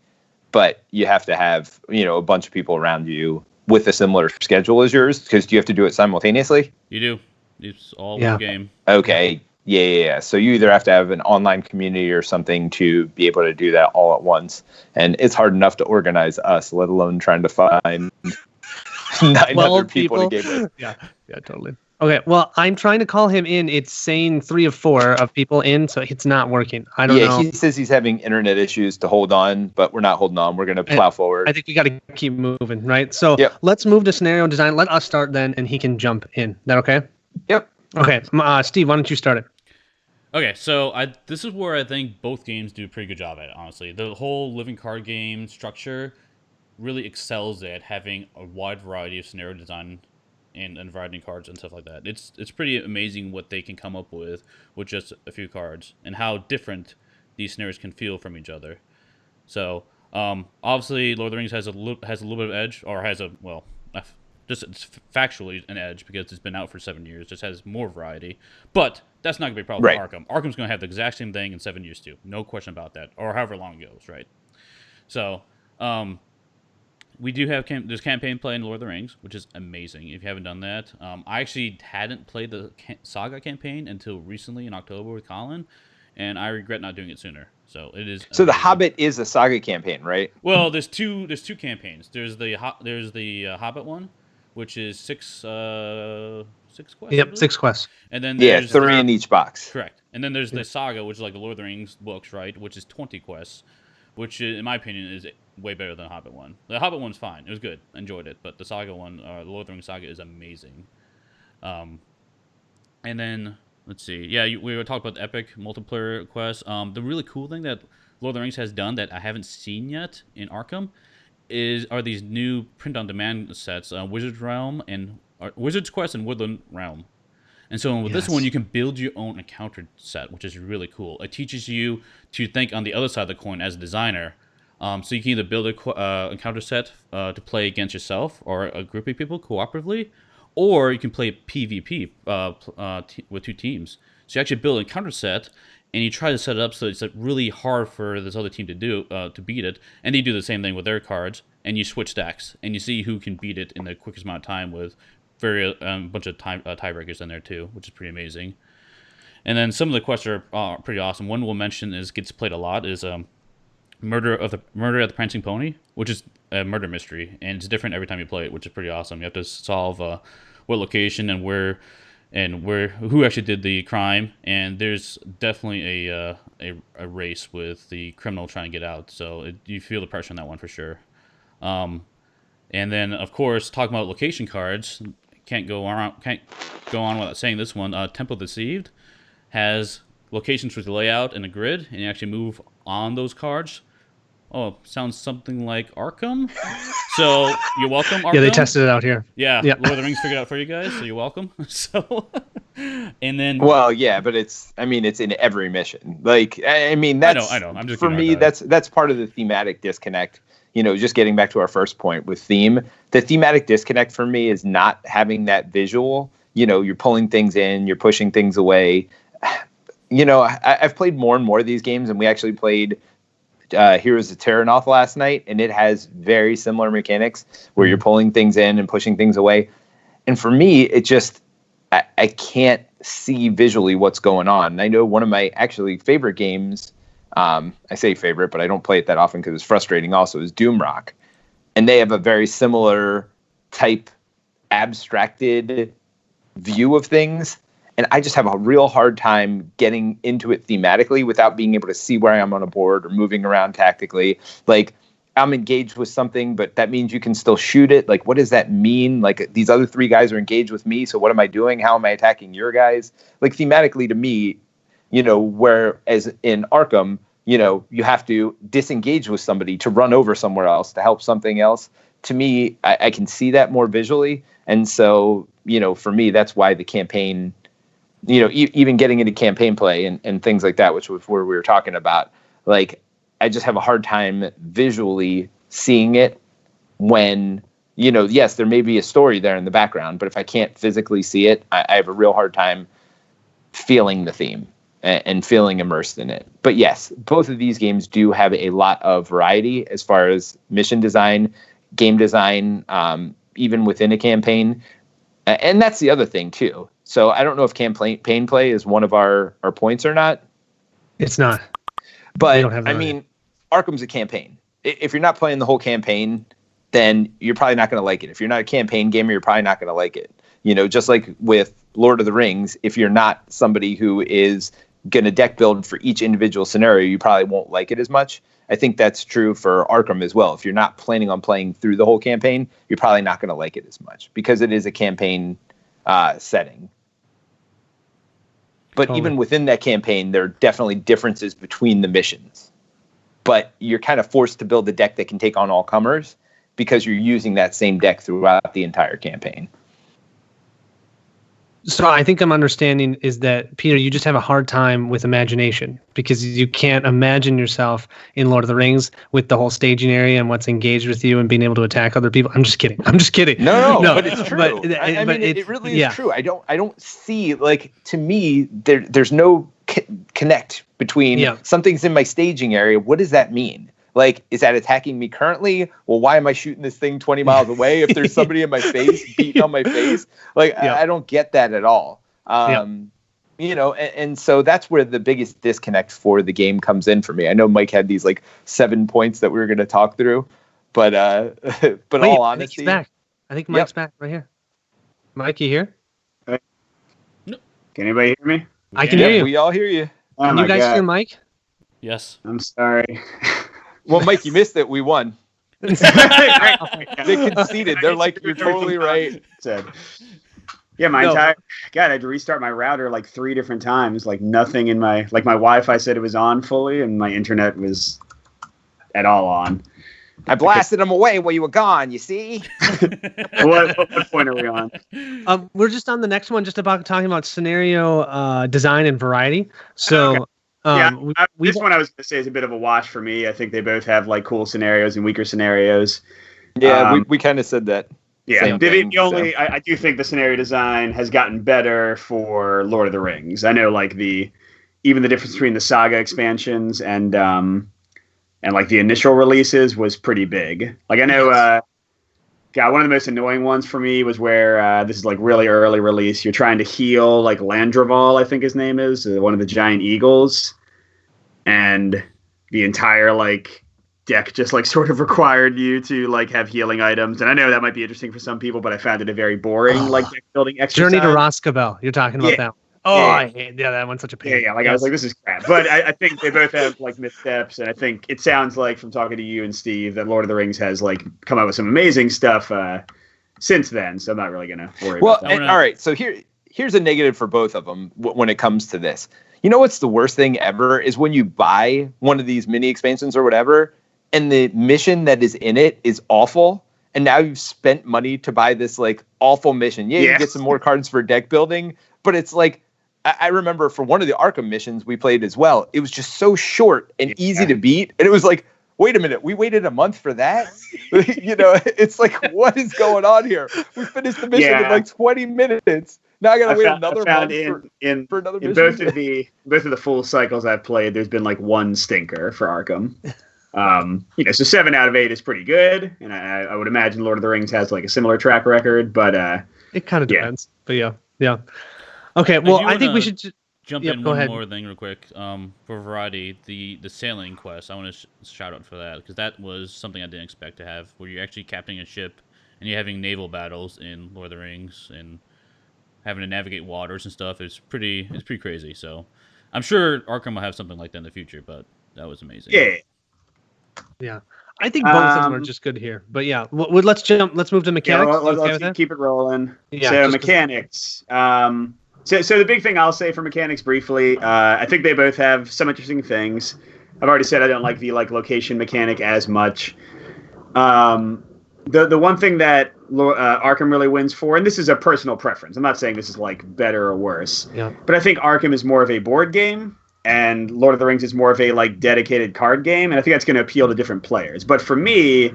but you have to have, a bunch of people around you with a similar schedule as yours, because do you have to do it simultaneously? You do. It's all one game. Okay. Yeah. So you either have to have an online community or something to be able to do that all at once. And it's hard enough to organize us, let alone trying to find 900 people to game with. Yeah, totally. Okay, well, I'm trying to call him in. It's saying 3 of 4 of people in, so it's not working. I don't know. Yeah, he says he's having internet issues to hold on, but we're not holding on. We're going to plow forward. I think we got to keep moving, right? So let's move to scenario design. Let us start then, and he can jump in. Is that okay? Yep. Okay, Steve, why don't you start it? Okay, so this is where I think both games do a pretty good job at it, honestly. The whole living card game structure really excels at having a wide variety of scenario design and variety of cards and stuff like that. It's pretty amazing what they can come up with just a few cards and how different these scenarios can feel from each other. So obviously, Lord of the Rings has a little bit of edge, or has just it's factually an edge because it's been out for 7 years. Just has more variety, but that's not gonna be a problem for Arkham. Arkham's gonna have the exact same thing in 7 years too, no question about that, or however long it goes, right? So we do have there's campaign play in Lord of the Rings, which is amazing. If you haven't done that, I actually hadn't played the Saga campaign until recently in October with Colin, and I regret not doing it sooner. So it is. So amazing. The Hobbit is a Saga campaign, right? Well, there's two campaigns. There's the Hobbit one, which is six quests. Yep, 6 quests. And then there's 3 in each box. Correct. And then there's the Saga, which is like the Lord of the Rings books, right? Which is 20 quests, which in my opinion is way better than the Hobbit one. The Hobbit one's fine. It was good. I enjoyed it. But the Saga one, the Lord of the Rings Saga, is amazing. And then, let's see. Yeah, we were talking about the epic multiplayer quests. The really cool thing that Lord of the Rings has done that I haven't seen yet in Arkham are these new print-on-demand sets, Wizard's Quest and Woodland Realm. And so with this one, you can build your own encounter set, which is really cool. It teaches you to think on the other side of the coin as a designer. So you can either build a encounter set to play against yourself or a group of people cooperatively, or you can play PvP with 2 teams. So you actually build an encounter set, and you try to set it up so it's really hard for this other team to beat it. And they do the same thing with their cards, and you switch stacks, and you see who can beat it in the quickest amount of time with bunch of tiebreakers in there too, which is pretty amazing. And then some of the quests are pretty awesome. One we'll mention gets played a lot is Murder at the Prancing Pony, which is a murder mystery, and it's different every time you play it, which is pretty awesome. You have to solve what location and who actually did the crime, and there's definitely a race with the criminal trying to get out. So you feel the pressure on that one for sure. And then of course, talking about location cards, can't go on without saying this one. Temple Deceived has locations with the layout and a grid, and you actually move on those cards. Oh, sounds something like Arkham. So you're welcome, Arkham. Yeah, they tested it out here. Yeah, Lord of the Rings figured it out for you guys, so you're welcome. So, and then. Well, yeah, but it's in every mission. Like, I mean, that's. I know. I'm just for me. That's part of the thematic disconnect. Just getting back to our first point with theme, the thematic disconnect for me is not having that visual. You're pulling things in, you're pushing things away. I've played more and more of these games, and we actually played Heroes of Terranoth last night, and it has very similar mechanics where you're pulling things in and pushing things away. And for me, it just, I can't see visually what's going on. And I know one of my actually favorite games, I say favorite, but I don't play it that often because it's frustrating also, is Doomrock. And they have a very similar type abstracted view of things. And I just have a real hard time getting into it thematically without being able to see where I am on a board or moving around tactically. Like, I'm engaged with something, but that means you can still shoot it. Like, what does that mean? Like, these other 3 guys are engaged with me, so what am I doing? How am I attacking your guys? Like, thematically to me, whereas in Arkham, you have to disengage with somebody to run over somewhere else to help something else. To me, I can see that more visually. And so, for me, that's why the campaign... even getting into campaign play and things like that, which was where we were talking about, like, I just have a hard time visually seeing it when, yes, there may be a story there in the background, but if I can't physically see it, I have a real hard time feeling the theme and feeling immersed in it. But yes, both of these games do have a lot of variety as far as mission design, game design, even within a campaign. And that's the other thing too. So I don't know if campaign play is one of our points or not. It's not. But I mean, Arkham's a campaign. If you're not playing the whole campaign, then you're probably not going to like it. If you're not a campaign gamer, you're probably not going to like it. Just like with Lord of the Rings, if you're not somebody who is going to deck build for each individual scenario, you probably won't like it as much. I think that's true for Arkham as well. If you're not planning on playing through the whole campaign, you're probably not going to like it as much because it is a campaign setting. But even within that campaign, there are definitely differences between the missions. But you're kind of forced to build a deck that can take on all comers because you're using that same deck throughout the entire campaign. So I think I'm understanding is that, Peter, you just have a hard time with imagination because you can't imagine yourself in Lord of the Rings with the whole staging area and what's engaged with you and being able to attack other people. I'm just kidding. No, but it's true. I mean, it really is true. I don't see, like, to me, there's no connect between something's in my staging area. What does that mean? Like, is that attacking me currently? Well, why am I shooting this thing 20 miles away if there's somebody in my face, beating on my face? Like, I don't get that at all. You know, and so that's where the biggest disconnect for the game comes in for me. I know Mike had these, like, 7 points that we were going to talk through, but all honesty. I think Mike's back right here. Mike, you here? Can anybody hear me? I can hear you. We all hear you. Oh, can you guys hear Mike? Yes. I'm sorry. Well, Mike, you missed it. We won. They conceded. They're like, you're totally right. Yeah, my entire God, I had to restart my router like 3 different times. Like nothing in my my Wi-Fi said it was on fully, and my internet was at all on. I blasted them away while you were gone. You see? what point are we on? We're just on the next one, just about talking about scenario design and variety. So. Okay. This one I was going to say is a bit of a wash for me. I think they both have like cool scenarios and weaker scenarios. Yeah, we kind of said that. Yeah, I do think the scenario design has gotten better for Lord of the Rings. I know like even the difference between the saga expansions and like the initial releases was pretty big. Like I know one of the most annoying ones for me was where this is like really early release. You're trying to heal like Landroval, I think his name is, one of the giant eagles, and the entire like deck just like sort of required you to like have healing items. And I know that might be interesting for some people, but I found it a very boring like deck building exercise. Journey to Roscabel. You're talking about that one. Oh, I hate that one's such a pain. Yeah. Like I was like, this is crap. But I think they both have like missteps, and I think it sounds like from talking to you and Steve that Lord of the Rings has like come out with some amazing stuff since then. So I'm not really gonna worry about that. All right. So here's a negative for both of them when it comes to this. You know what's the worst thing ever is when you buy one of these mini expansions or whatever, and the mission that is in it is awful. And now you've spent money to buy this like awful mission. Yeah, you get some more cards for deck building, but it's like, I remember for one of the Arkham missions we played as well, it was just so short and easy to beat. And it was like, wait a minute, we waited a month for that? You know, it's like, what is going on here? We finished the mission in like 20 minutes. Now I got to wait another month for another mission. In both of the full cycles I've played, there's been like one stinker for Arkham. So 7 out of 8 is pretty good. And I would imagine Lord of the Rings has like a similar track record, but it kind of depends. But yeah. Okay, well, I think we should jump in one more thing real quick. For variety, the sailing quest, I want to shout out for that because that was something I didn't expect to have, where you're actually captaining a ship and you're having naval battles in Lord of the Rings and having to navigate waters and stuff. It's pretty crazy. So I'm sure Arkham will have something like that in the future, but that was amazing. Yeah. I think both of them are just good here. But yeah, let's move to mechanics. Let's keep it rolling. Yeah, so mechanics. So the big thing I'll say for mechanics briefly, I think they both have some interesting things. I've already said I don't like the location mechanic as much. The one thing that Arkham really wins for, and this is a personal preference, I'm not saying this is like better or worse, but I think Arkham is more of a board game, and Lord of the Rings is more of a like dedicated card game, and I think that's going to appeal to different players. But for me,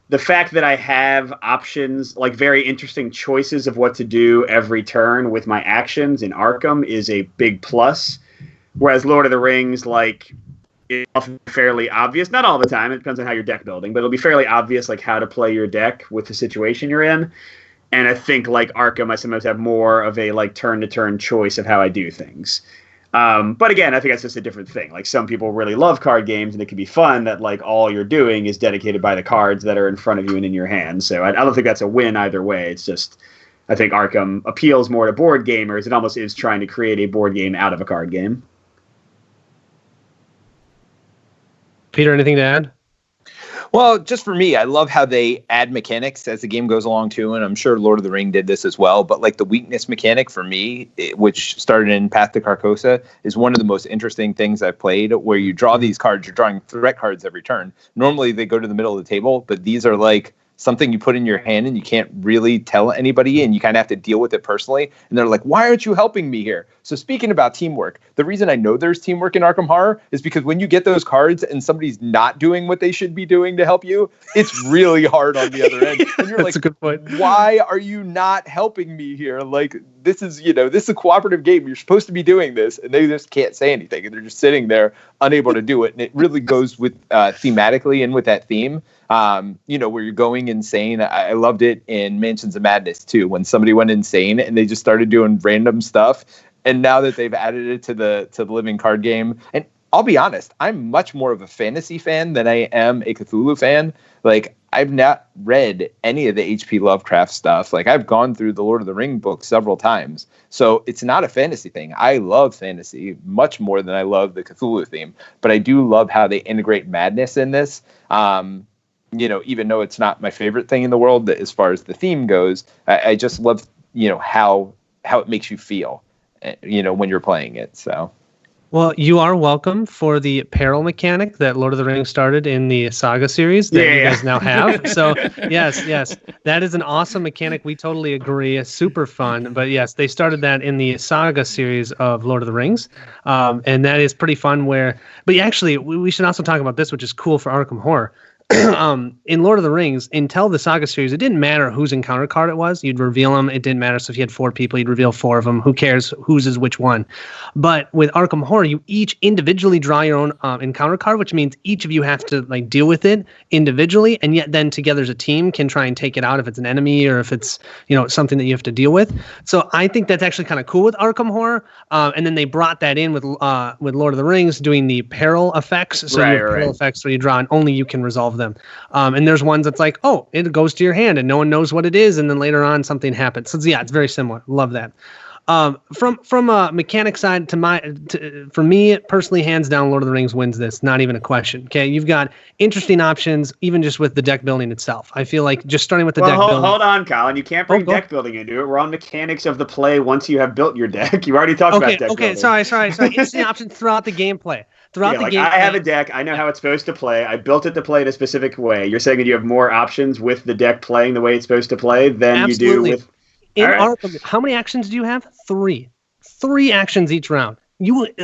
the fact that I have options, like very interesting choices of what to do every turn with my actions in Arkham is a big plus. Whereas Lord of the Rings, like, it's often fairly obvious. Not all the time. It depends on how you're deck building. But it'll be fairly obvious, like, how to play your deck with the situation you're in. And I think, like, Arkham, I sometimes have more of a, like, turn-to-turn choice of how I do things. But again, I think that's just a different thing. Like some people really love card games and it can be fun that like all you're doing is dedicated by the cards that are in front of you and in your hand. So I don't think that's a win either way. It's just, I think Arkham appeals more to board gamers. It almost is trying to create a board game out of a card game. Peter, anything to add? Well, just for me, I love how they add mechanics as the game goes along too, and I'm sure Lord of the Ring did this as well. But like the weakness mechanic for me, which started in Path to Carcosa, is one of the most interesting things I've played. Where you draw these cards, you're drawing threat cards every turn. Normally they go to the middle of the table, but these are like something you put in your hand and you can't really tell anybody, and you kind of have to deal with it personally. And they're like, why aren't you helping me here? So speaking about teamwork, the reason I know there's teamwork in Arkham Horror is because when you get those cards and somebody's not doing what they should be doing to help you, it's really hard on the other end. And you're That's like, a good point. Why are you not helping me here? Like, this is a cooperative game. You're supposed to be doing this. And they just can't say anything. And they're just sitting there unable to do it. And it really goes with thematically and with that theme. Where you're going insane. I loved it in Mansions of Madness too, when somebody went insane and they just started doing random stuff. And now that they've added it to the living card game, and I'll be honest, I'm much more of a fantasy fan than I am a Cthulhu fan. Like, I've not read any of the H.P. Lovecraft stuff. Like, I've gone through the Lord of the Ring books several times. So it's not a fantasy thing. I love fantasy much more than I love the Cthulhu theme. But I do love how they integrate madness in this. Even though it's not my favorite thing in the world as far as the theme goes, I just love, how it makes you feel, when you're playing it. So. Well, you are welcome for the peril mechanic that Lord of the Rings started in the Saga series that you guys now have. So, yes, that is an awesome mechanic. We totally agree. It's super fun. But yes, they started that in the Saga series of Lord of the Rings. And that is pretty fun but actually, we should also talk about this, which is cool for Arkham Horror. In Lord of the Rings, until the Saga series, it didn't matter whose encounter card it was. You'd reveal them. It didn't matter. So if you had 4 people, you'd reveal 4 of them. Who cares whose is which one? But with Arkham Horror, you each individually draw your own encounter card, which means each of you have to deal with it individually, and yet then together as a team can try and take it out if it's an enemy or if it's something that you have to deal with. So I think that's actually kind of cool with Arkham Horror. And then they brought that in with Lord of the Rings, doing the peril effects. So you have peril effects where you draw and only you can resolve them. And there's ones that's like, oh, it goes to your hand and no one knows what it is, and then later on something happens. So yeah, it's very similar. Love that. From a mechanic side for me personally, hands down, Lord of the Rings wins this. Not even a question. Okay, you've got interesting options, even just with the deck building itself. I feel like just starting with the deck building. Hold on, Colin. You can't bring deck building into it. We're on mechanics of the play once you have built your deck. You already talked about deck building. Okay, sorry. Interesting options throughout the gameplay. I have a deck. I know how it's supposed to play. I built it to play in a specific way. You're saying that you have more options with the deck playing the way it's supposed to play than you do with. In Arkham, how many actions do you have? 3. 3 actions each round.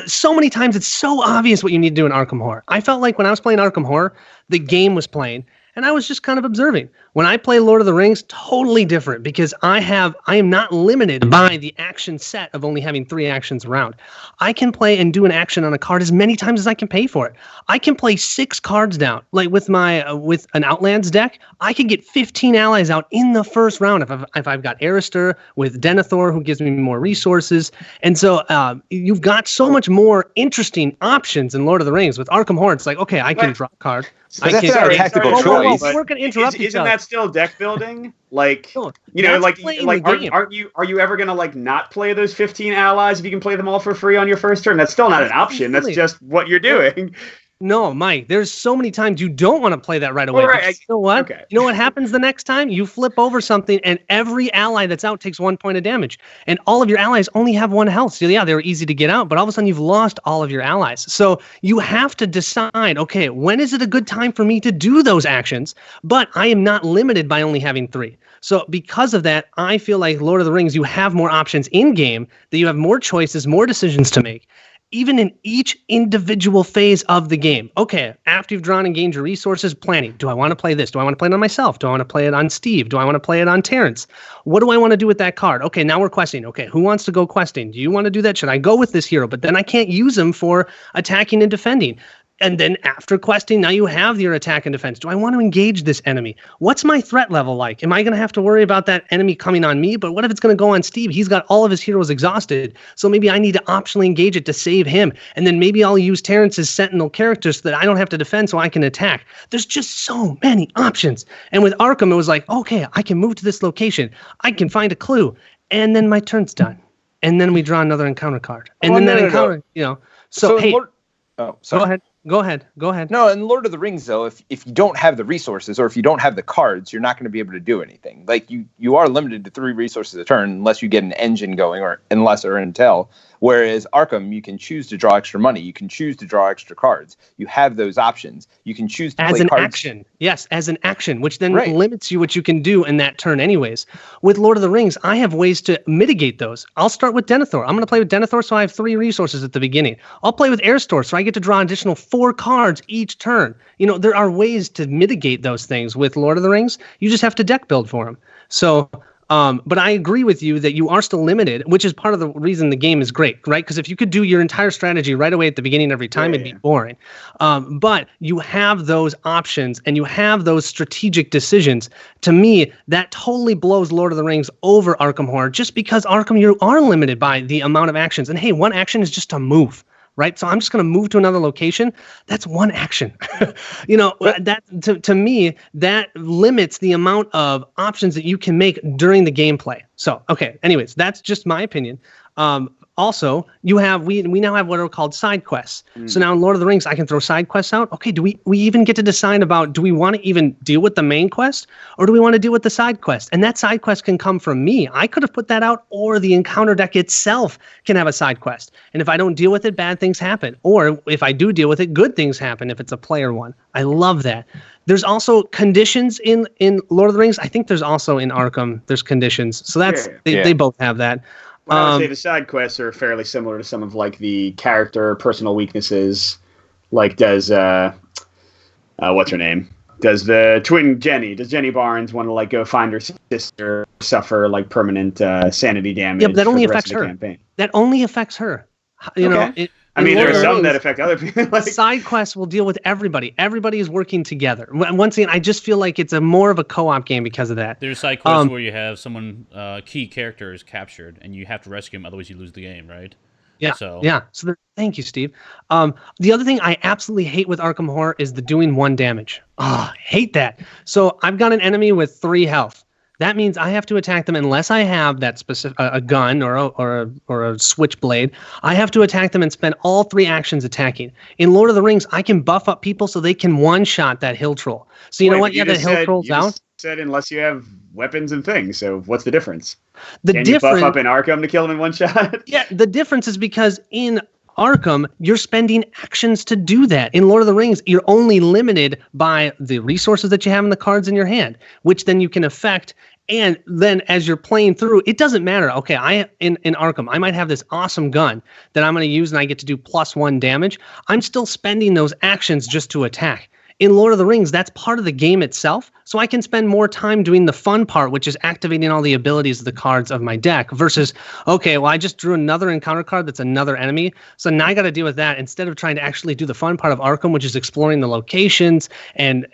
So many times it's so obvious what you need to do in Arkham Horror. I felt like when I was playing Arkham Horror, the game was playing, and I was just kind of observing. When I play Lord of the Rings, totally different, because I am not limited by the action set of only having 3 actions around. I can play and do an action on a card as many times as I can pay for it. I can play 6 cards down. Like with with an Outlands deck, I can get 15 allies out in the first round if I've got Arister with Denethor, who gives me more resources. And so you've got so much more interesting options in Lord of the Rings. With Arkham Horror, it's like, okay, I can draw a card. So that's not a tactical choice. We're going to interrupt each other. That still deck building? Are you ever gonna not play those 15 allies if you can play them all for free on your first turn? That's still not an option. That's just what you're doing. No, Mike, there's so many times you don't want to play that right away. Right. You know what? Okay. You know what happens the next time? You flip over something and every ally that's out takes 1 point of damage. And all of your allies only have 1 health. So yeah, they were easy to get out, but all of a sudden you've lost all of your allies. So you have to decide, okay, when is it a good time for me to do those actions? But I am not limited by only having 3. So because of that, I feel like Lord of the Rings, you have more options in game, that you have more choices, more decisions to make, even in each individual phase of the game. Okay, after you've drawn and gained your resources, planning. Do I want to play this? Do I want to play it on myself? Do I want to play it on Steve? Do I want to play it on Terrence? What do I want to do with that card? Okay, now we're questing. Okay, who wants to go questing? Do you want to do that? Should I go with this hero? But then I can't use him for attacking and defending. And then after questing, now you have your attack and defense. Do I want to engage this enemy? What's my threat level like? Am I going to have to worry about that enemy coming on me? But what if it's going to go on Steve? He's got all of his heroes exhausted. So maybe I need to optionally engage it to save him. And then maybe I'll use Terrence's sentinel characters so that I don't have to defend so I can attack. There's just so many options. And with Arkham, it was like, okay, I can move to this location. I can find a clue. And then my turn's done. And then we draw another encounter card. And So hey, Oh, sorry. Go ahead. Go ahead. No, in Lord of the Rings, though, if you don't have the resources or if you don't have the cards, you're not going to be able to do anything. Like you are limited to 3 resources a turn unless you get an engine going or intel. Whereas Arkham, you can choose to draw extra money. You can choose to draw extra cards. You have those options. You can choose to as play an cards. action. Yes, as an action, which then limits you what you can do in that turn anyways. With Lord of the Rings, I have ways to mitigate those. I'll start with Denethor. I'm going to play with Denethor, so I have 3 resources at the beginning. I'll play with Airstor, so I get to draw an additional 4 cards each turn. There are ways to mitigate those things with Lord of the Rings. You just have to deck build for them. So, but I agree with you that you are still limited, which is part of the reason the game is great, right? Because if you could do your entire strategy right away at the beginning every time, it'd be boring. But you have those options and you have those strategic decisions. To me, that totally blows Lord of the Rings over Arkham Horror, just because Arkham, you are limited by the amount of actions. And hey, one action is just to move. Right, so I'm just going to move to another location. That's one action. That to me, that limits the amount of options that you can make during the gameplay. So, okay. Anyways, that's just my opinion. Also, we now have what are called side quests. So now in Lord of the Rings, I can throw side quests out. Okay, do we even get to decide about, do we want to even deal with the main quest or do we want to deal with the side quest? And that side quest can come from me. I could have put that out, or the encounter deck itself can have a side quest. And if I don't deal with it, bad things happen. Or if I do deal with it, good things happen if it's a player one. I love that. There's also conditions in Lord of the Rings. I think there's also in Arkham, there's conditions. So that's they both have that. Well, I would say the side quests are fairly similar to some of like the character personal weaknesses. Like does what's her name? Does Jenny Barnes want to like go find her sister, suffer like permanent sanity damage? Yeah, but that only for the rest affects of the her. Campaign? That only affects her. You know, there are some that affect other people. Like, side quests will deal with everybody. Everybody is working together. Once again, I just feel like it's more of a co-op game because of that. There's side quests where you have someone, key character is captured, and you have to rescue him, otherwise you lose the game, right? Yeah. So thank you, Steve. The other thing I absolutely hate with Arkham Horror is the doing 1 damage. Hate that. So I've got an enemy with 3 health. That means I have to attack them unless I have that specific a gun or a switchblade. I have to attack them and spend all 3 actions attacking. In Lord of the Rings, I can buff up people so they can one-shot that hill troll. So you know what? Yeah, that hill troll's out. Said unless you have weapons and things. So what's the difference? Can you buff up in Arkham to kill them in one shot? Yeah, the difference is because in Arkham, you're spending actions to do that. In Lord of the Rings, you're only limited by the resources that you have in the cards in your hand, which then you can affect. And then as you're playing through, it doesn't matter. Okay, in Arkham, I might have this awesome gun that I'm going to use and I get to do +1 damage. I'm still spending those actions just to attack. In Lord of the Rings, that's part of the game itself, so I can spend more time doing the fun part, which is activating all the abilities of the cards of my deck, versus, okay, well, I just drew another encounter card that's another enemy, so now I got to deal with that instead of trying to actually do the fun part of Arkham, which is exploring the locations and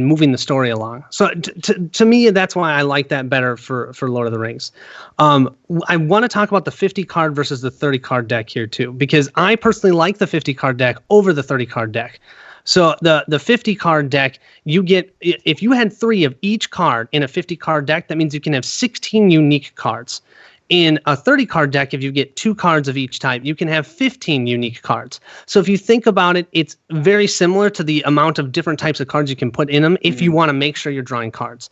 moving the story along. So to me, that's why I like that better for Lord of the Rings. I want to talk about the 50-card versus the 30-card deck here, too, because I personally like the 50-card deck over the 30-card deck. So the 50-card deck, you get, if you had 3 of each card in a 50-card deck, that means you can have 16 unique cards. In a 30-card deck, if you get 2 cards of each type, you can have 15 unique cards. So if you think about it, it's very similar to the amount of different types of cards you can put in them if you want to make sure you're drawing cards.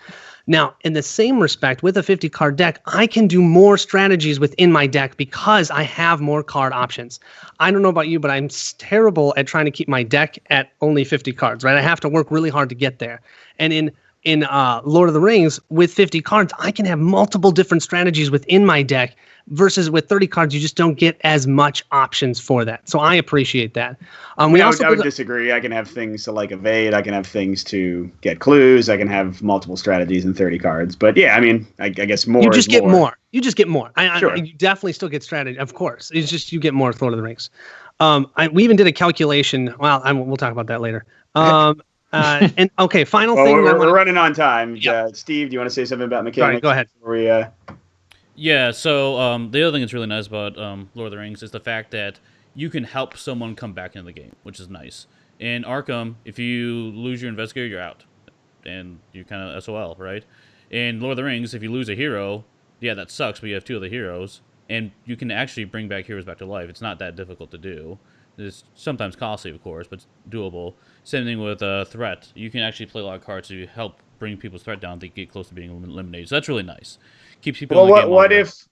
Now, in the same respect, with a 50-card deck, I can do more strategies within my deck because I have more card options. I don't know about you, but I'm terrible at trying to keep my deck at only 50 cards, right? I have to work really hard to get there. And in Lord of the Rings, with 50 cards, I can have multiple different strategies within my deck, versus with 30 cards, you just don't get as much options for that. So I appreciate that. I would disagree. I can have things to like evade. I can have things to get clues. I can have multiple strategies in 30 cards. But yeah, I mean, I guess more. You just get more. You just get more. Sure. You definitely still get strategy, of course. It's just you get more with Lord of the Rings. We even did a calculation. Well, we'll talk about that later. And okay, final thing. We're running on time. Yep. Steve, do you want to say something about mechanics? Sorry, go ahead. Yeah, so the other thing that's really nice about Lord of the Rings is the fact that you can help someone come back into the game, which is nice. In Arkham, if you lose your investigator, you're out. And you're kind of SOL, right? In Lord of the Rings, if you lose a hero, yeah, that sucks, but you have 2 other heroes. And you can actually bring back heroes back to life. It's not that difficult to do. is sometimes costly, of course, but it's doable. Same thing with threat. You can actually play a lot of cards to help bring people's threat down to get close to being eliminated. So that's really nice. Keeps people. Well, what if?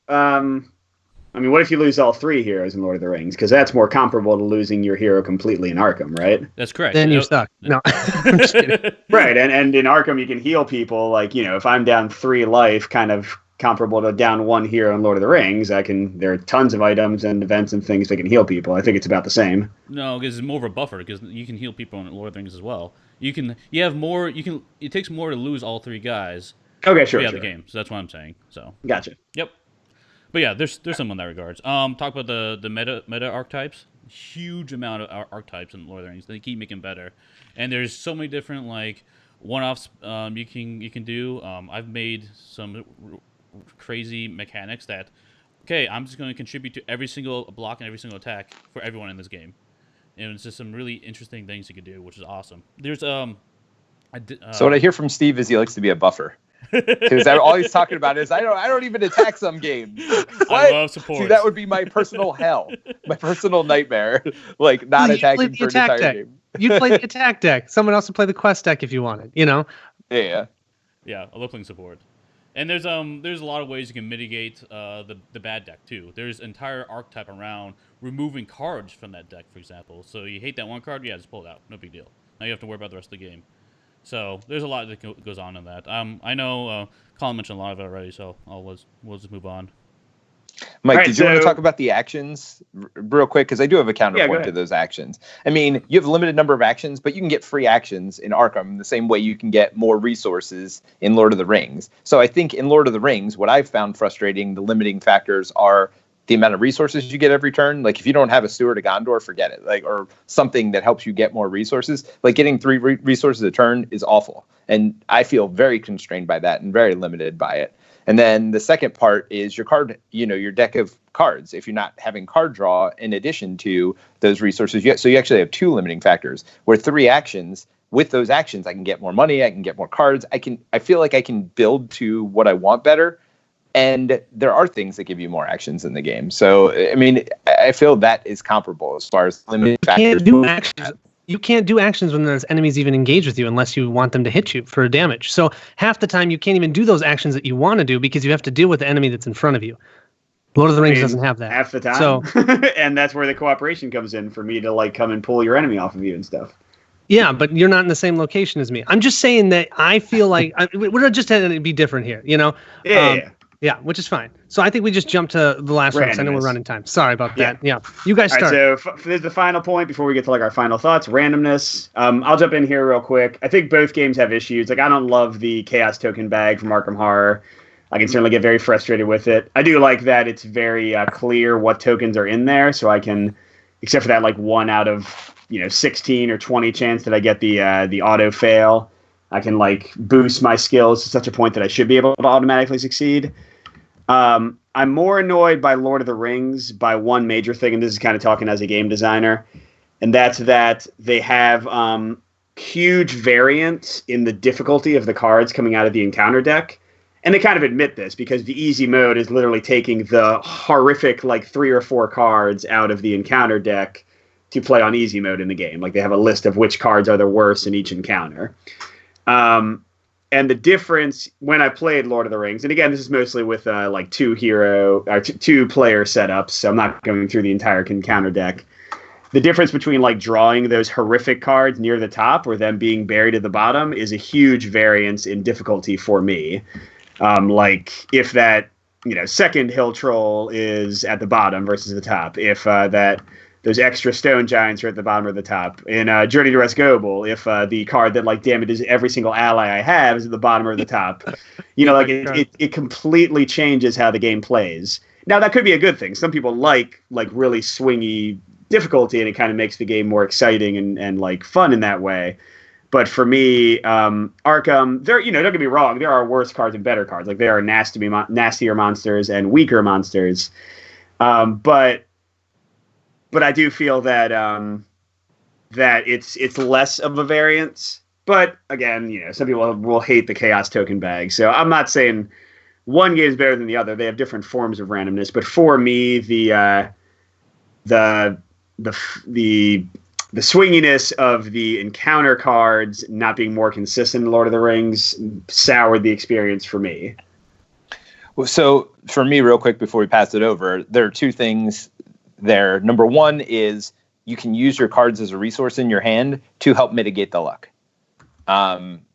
What if you lose all 3 heroes in Lord of the Rings? Because that's more comparable to losing your hero completely in Arkham, right? That's correct. Then you're stuck. No, I'm just kidding. Right, and in Arkham you can heal people. Like, if I'm down 3 life, kind of comparable to down 1 hero in Lord of the Rings, there are tons of items and events and things that can heal people. I think it's about the same. No, because it's more of a buffer, because you can heal people in Lord of the Rings as well. You have more. It takes more to lose all 3 guys. Okay, sure. The game. So that's what I'm saying. So. Gotcha. Yep. But yeah, there's some in that regards. Talk about the meta archetypes. Huge amount of archetypes in Lord of the Rings. They keep making better, and there's so many different like one-offs you can do. I've made some crazy mechanics that, okay, I'm just going to contribute to every single block and every single attack for everyone in this game, and it's just some really interesting things you can do, which is awesome. There's So what I hear from Steve is he likes to be a buffer. Because all he's talking about is I don't even attack some games. What? I love support. See, that would be my personal hell, my personal nightmare. Like not attacking for an entire game. You'd play the attack deck. Someone else would play the quest deck if you wanted. Yeah. Yeah, I love playing support. And there's a lot of ways you can mitigate the bad deck too. There's entire archetype around removing cards from that deck, for example. So you hate that one card, just pull it out. No big deal. Now you have to worry about the rest of the game. So there's a lot that goes on in that. I know Colin mentioned a lot of it already, so we'll just move on. Mike, did you want to talk about the actions real quick? Because I do have a counterpoint to those actions. I mean, you have a limited number of actions, but you can get free actions in Arkham the same way you can get more resources in Lord of the Rings. So I think in Lord of the Rings, what I've found frustrating, the limiting factors are the amount of resources you get every turn. Like if you don't have a Steward of Gondor, forget it. Like, or something that helps you get more resources. Like getting 3 resources a turn is awful. And I feel very constrained by that and very limited by it. And then the second part is your card, your deck of cards. If you're not having card draw in addition to those resources, so you actually have 2 limiting factors where 3 actions. With those actions, I can get more money. I can get more cards. I feel like I can build to what I want better. And there are things that give you more actions in the game. So, I mean, I feel that is comparable as far as limiting factors. You can't do actions when there's enemies even engaged with you unless you want them to hit you for damage. So half the time you can't even do those actions that you want to do because you have to deal with the enemy that's in front of you. Lord of the Rings doesn't have that. Half the time. So, and that's where the cooperation comes in for me to like come and pull your enemy off of you and stuff. Yeah, but you're not in the same location as me. I'm just saying that I feel like we're just going to be different here, Yeah. Yeah, which is fine. So I think we just jump to the last one. I know we're running time. Sorry about that. Yeah, you guys start. Right, so there's the final point before we get to like our final thoughts. Randomness. I'll jump in here real quick. I think both games have issues. Like I don't love the Chaos Token bag from Arkham Horror. I can certainly get very frustrated with it. I do like that it's very clear what tokens are in there, so I can, except for that like 1 out of 16 or 20 chance that I get the auto fail. I can like boost my skills to such a point that I should be able to automatically succeed. I'm more annoyed by Lord of the Rings by one major thing, and this is kind of talking as a game designer, and that's that they have huge variance in the difficulty of the cards coming out of the encounter deck. And they kind of admit this because the easy mode is literally taking the horrific like 3 or 4 cards out of the encounter deck to play on easy mode in the game. Like they have a list of which cards are the worst in each encounter. And the difference when I played Lord of the Rings, and again, this is mostly with like 2 player setups, so I'm not going through the entire encounter deck. The difference between like drawing those horrific cards near the top or them being buried at the bottom is a huge variance in difficulty for me. Like if that second hill troll is at the bottom versus the top, if those extra stone giants are at the bottom or the top. In Journey to Resgobel, if the card that like damages every single ally I have is at the bottom or the top, it completely changes how the game plays. Now that could be a good thing. Some people like really swingy difficulty, and it kind of makes the game more exciting and like fun in that way. But for me, Arkham, don't get me wrong, there are worse cards and better cards. Like there are nastier monsters and weaker monsters. But I do feel that that it's less of a variance. But again, some people will hate the Chaos Token bag. So I'm not saying one game is better than the other. They have different forms of randomness. But for me, the the swinginess of the encounter cards not being more consistent in Lord of the Rings soured the experience for me. Well, so for me, real quick before we pass it over, there are two things there. Number one is you can use your cards as a resource in your hand to help mitigate the luck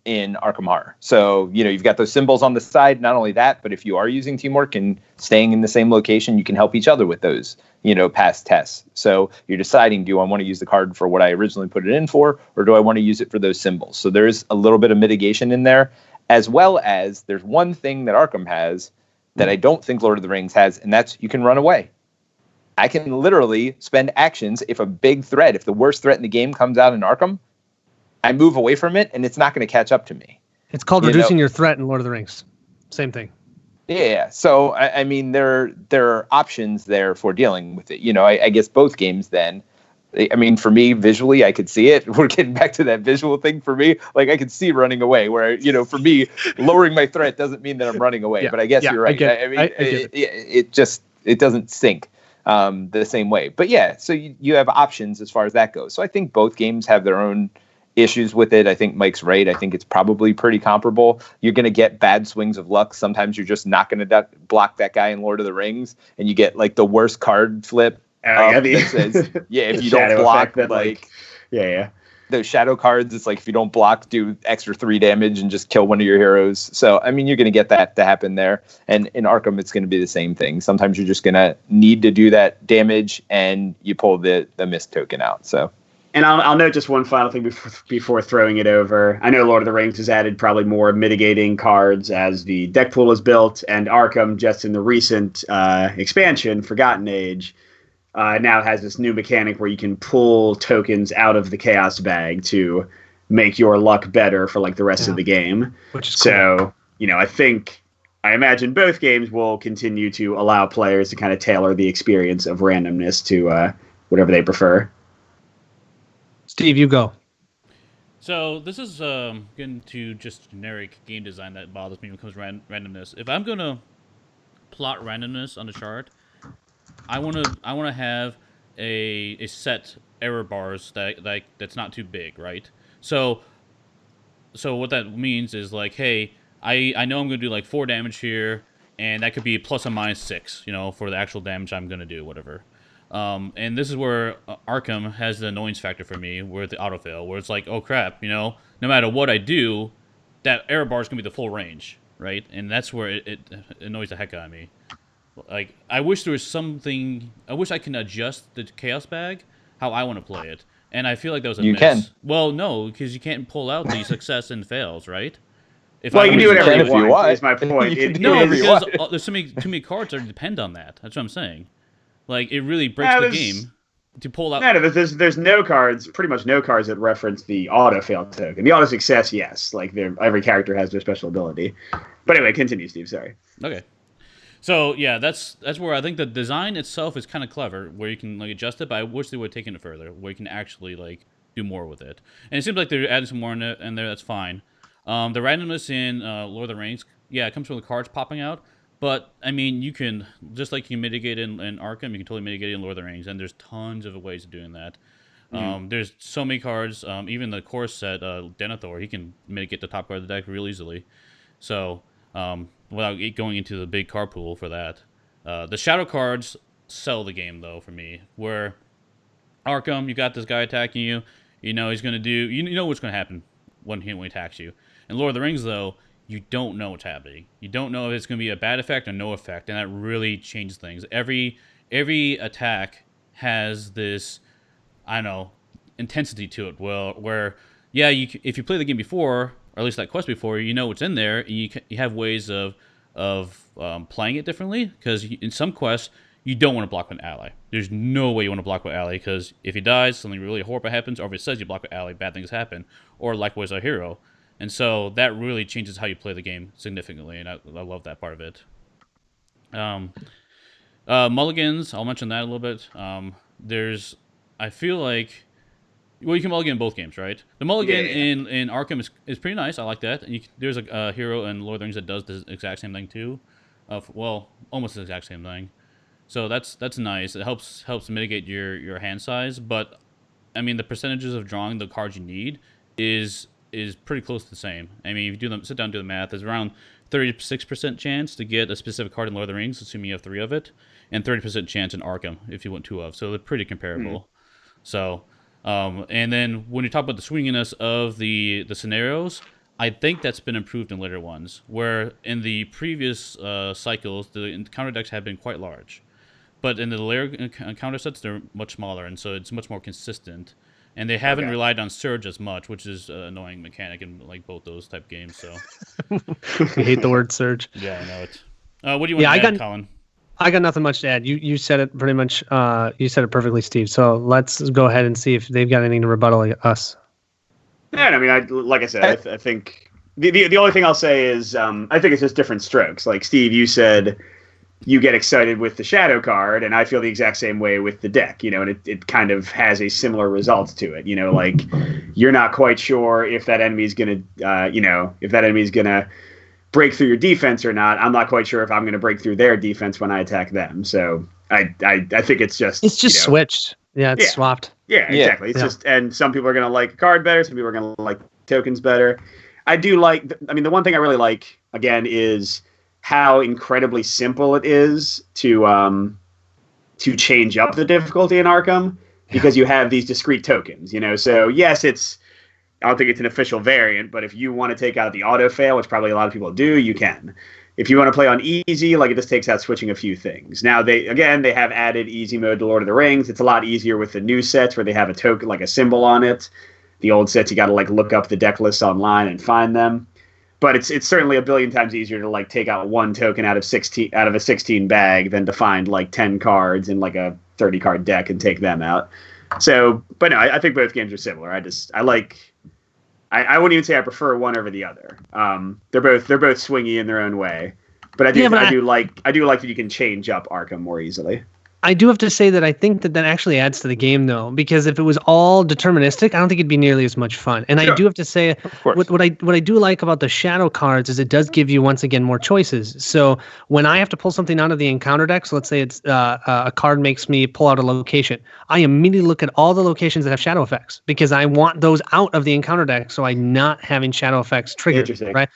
in Arkham Horror. So, you've got those symbols on the side. Not only that, but if you are using teamwork and staying in the same location, you can help each other with those, past tests. So you're deciding, do I want to use the card for what I originally put it in for, or do I want to use it for those symbols? So there's a little bit of mitigation in there, as well as there's one thing that Arkham has that I don't think Lord of the Rings has, and that's you can run away. I can literally spend actions if the worst threat in the game comes out in Arkham, I move away from it, and it's not going to catch up to me. It's called reducing your threat in Lord of the Rings. Same thing. Yeah. So, I mean, there are options there for dealing with it. I guess both games then. I mean, for me, visually, I could see it. We're getting back to that visual thing for me. Like, I could see running away where, for me, lowering my threat doesn't mean that I'm running away. Yeah, but I guess you're right. It doesn't sync the same way. But, yeah, so you have options as far as that goes. So I think both games have their own issues with it. I think Mike's right. I think it's probably pretty comparable. You're going to get bad swings of luck. Sometimes you're just not going to block that guy in Lord of the Rings, and you get, like, the worst card flip. That says, if you don't block, those shadow cards, it's like if you don't block, do extra 3 damage and just kill one of your heroes. So, I mean, you're going to get that to happen there. And in Arkham, it's going to be the same thing. Sometimes you're just going to need to do that damage, and you pull the miss token out. So, and I'll note just one final thing before throwing it over. I know Lord of the Rings has added probably more mitigating cards as the deck pool is built, and Arkham, just in the recent expansion, Forgotten Age, now has this new mechanic where you can pull tokens out of the chaos bag to make your luck better for like the rest of the game. Which is cool. So, I imagine both games will continue to allow players to kind of tailor the experience of randomness to whatever they prefer. Steve, you go. So this is getting to just generic game design that bothers me when it comes to randomness. If I'm going to plot randomness on the chart, I want to have a set error bars that's not too big, right? So what that means is like, hey, I know I'm going to do like 4 damage here, and that could be plus or minus 6, for the actual damage I'm going to do, whatever. And this is where Arkham has the annoyance factor for me, where the autofail, where it's like, oh crap, no matter what I do, that error bar is going to be the full range, right? And that's where it annoys the heck out of me. Like, I wish there was something. I wish I can adjust the chaos bag how I want to play it, and I feel like that was a miss. You can. Well, no, because you can't pull out the success and fails, right? You can do whatever you want. Is my point. Because there's too many cards that depend on that. That's what I'm saying. Like, it really breaks the game to pull out. No, there's no cards, pretty much no cards that reference the auto fail token. The auto success, yes, like every character has their special ability. But anyway, continue, Steve. Sorry. Okay. So yeah, that's where I think the design itself is kind of clever, where you can like adjust it. But I wish they would have taken it further, where you can actually like do more with it. And it seems like they're adding some more in there. That's fine. The randomness in Lord of the Rings, it comes from the cards popping out. But I mean, you can just like you mitigate in Arkham, you can totally mitigate it in Lord of the Rings, and there's tons of ways of doing that. There's so many cards. Even the core set, Denethor, he can mitigate the top card of the deck real easily. So. Without going into the big card pool for that. The shadow cards sell the game, though, for me. Where Arkham, you got this guy attacking you. He's going to do... You know what's going to happen when he attacks you. In Lord of the Rings, though, you don't know what's happening. You don't know if it's going to be a bad effect or no effect, and that really changes things. Every attack has this, intensity to it. Where if you play the game before... or at least that quest before, you know what's in there, and you have ways of playing it differently, because in some quests, you don't want to block with an ally. There's no way you want to block with ally, because if he dies, something really horrible happens, or if it says you block with ally, bad things happen, or likewise a hero. And so that really changes how you play the game significantly, and I love that part of it. Mulligans, I'll mention that a little bit. I feel like... Well, you can mulligan in both games, right? The mulligan in Arkham is pretty nice. I like that. There's a hero in Lord of the Rings that does the exact same thing, too. Almost the exact same thing. So that's nice. It helps mitigate your hand size, but I mean the percentages of drawing the cards you need is pretty close to the same. I mean, if you sit down and do the math, there's around 36% chance to get a specific card in Lord of the Rings, assuming you have 3 of it, and 30% chance in Arkham if you want 2 of. So they're pretty comparable. So, and then when you talk about the swinginess of the scenarios, I think that's been improved in later ones, where in the previous cycles, the encounter decks have been quite large. But in the layer encounter sets, they're much smaller, and so it's much more consistent. And they haven't relied on Surge as much, which is an annoying mechanic in like both those type games. So I hate the word Surge. Yeah, I know it. What do you want to add, Colin? I got nothing much to add. You said it pretty much. You said it perfectly, Steve. So let's go ahead and see if they've got anything to rebuttal us. Yeah, I mean, like I said, I think the only thing I'll say is I think it's just different strokes. Like Steve, you said you get excited with the shadow card, and I feel the exact same way with the deck, and it kind of has a similar result to it, like you're not quite sure if that enemy's going to, break through your defense or not. I'm not quite sure if I'm going to break through their defense when I attack them. So I think it's just switched. Yeah, it's swapped. Yeah, exactly. It's just, and some people are going to like a card better. Some people are going to like tokens better. I do like, the one thing I really like, again, is how incredibly simple it is to change up the difficulty in Arkham, because you have these discrete tokens, So yes, I don't think it's an official variant, but if you want to take out the auto fail, which probably a lot of people do, you can. If you want to play on easy, like it just takes out switching a few things. Now they have added easy mode to Lord of the Rings. It's a lot easier with the new sets where they have a token, like a symbol on it. The old sets, you got to look up the deck lists online and find them. But it's certainly a billion times easier to take out one token out of a 16 bag than to find 10 cards in a 30 card deck and take them out. So, but no, I think both games are similar. I wouldn't even say I prefer one over the other. They're both swingy in their own way. But I do like that you can change up Arkham more easily. I do have to say that I think that actually adds to the game, though, because if it was all deterministic, I don't think it'd be nearly as much fun. And I do have to say, what I do like about the shadow cards is it does give you, once again, more choices. So when I have to pull something out of the encounter deck, so let's say it's a card makes me pull out a location, I immediately look at all the locations that have shadow effects because I want those out of the encounter deck, so I'm not having shadow effects triggered, right?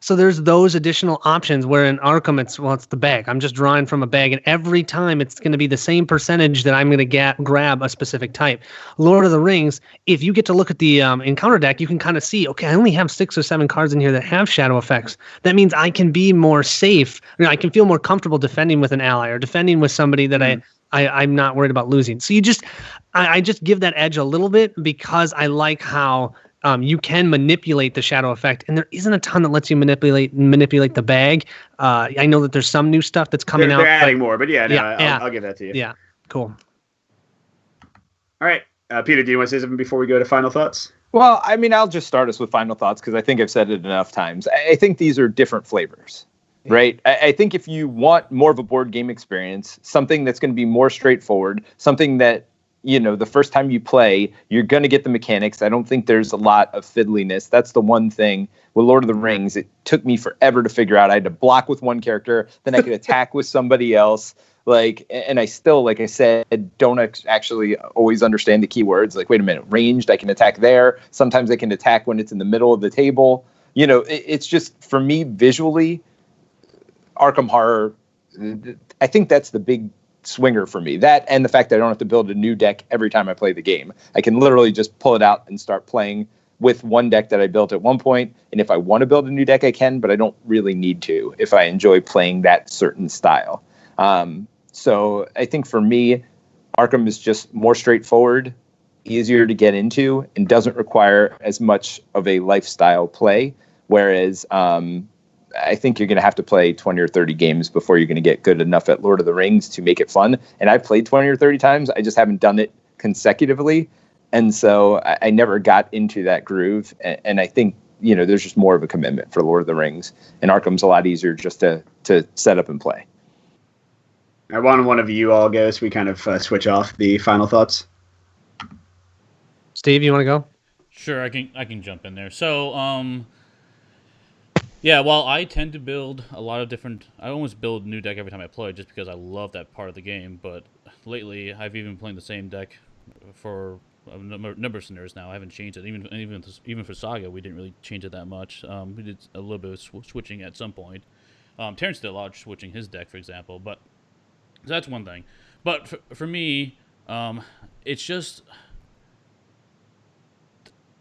So there's those additional options. Where in Arkham, it's the bag. I'm just drawing from a bag, and every time it's going to be the same percentage that I'm going to grab a specific type. Lord of the Rings, if you get to look at the encounter deck, you can kind of see, okay, I only have 6 or 7 cards in here that have shadow effects. That means I can be more safe. I can feel more comfortable defending with an ally or defending with somebody that I'm not worried about losing. So I just give that edge a little bit because I like how you can manipulate the shadow effect, and there isn't a ton that lets you manipulate the bag. I know that there's some new stuff that's coming out. They're adding more, but I'll give that to you. Yeah, cool. All right, Peter, do you want to say something before we go to final thoughts? Well, I mean, I'll just start us with final thoughts because I think I've said it enough times. I think these are different flavors, right? I think if you want more of a board game experience, something that's going to be more straightforward, something that the first time you play, you're going to get the mechanics. I don't think there's a lot of fiddliness. That's the one thing with Lord of the Rings. It took me forever to figure out. I had to block with one character, then I could attack with somebody else. And I still, like I said, don't actually always understand the keywords. Wait a minute, ranged, I can attack there. Sometimes I can attack when it's in the middle of the table. It's just, for me, visually, Arkham Horror, I think that's the big swinger for me. That and the fact that I don't have to build a new deck every time I play the game. I can literally just pull it out and start playing with one deck that I built at one point. And if I want to build a new deck, I can, but I don't really need to if I enjoy playing that certain style. So I think for me, Arkham is just more straightforward, easier to get into, and doesn't require as much of a lifestyle play. Whereas I think you're going to have to play 20 or 30 games before you're going to get good enough at Lord of the Rings to make it fun. And I've played 20 or 30 times. I just haven't done it consecutively. And so I never got into that groove. And I think, there's just more of a commitment for Lord of the Rings. And Arkham's a lot easier just to set up and play. I want one of you all go so we kind of switch off the final thoughts. Steve, you want to go? Sure, I can jump in there. So, Yeah, well, I tend to build a lot of different. I almost build a new deck every time I play, just because I love that part of the game. But lately, I've even been playing the same deck for a number of scenarios now. I haven't changed it. Even for Saga, we didn't really change it that much. We did a little bit of switching at some point. Terrence did a lot of switching his deck, for example. But so that's one thing. But for me, it's just.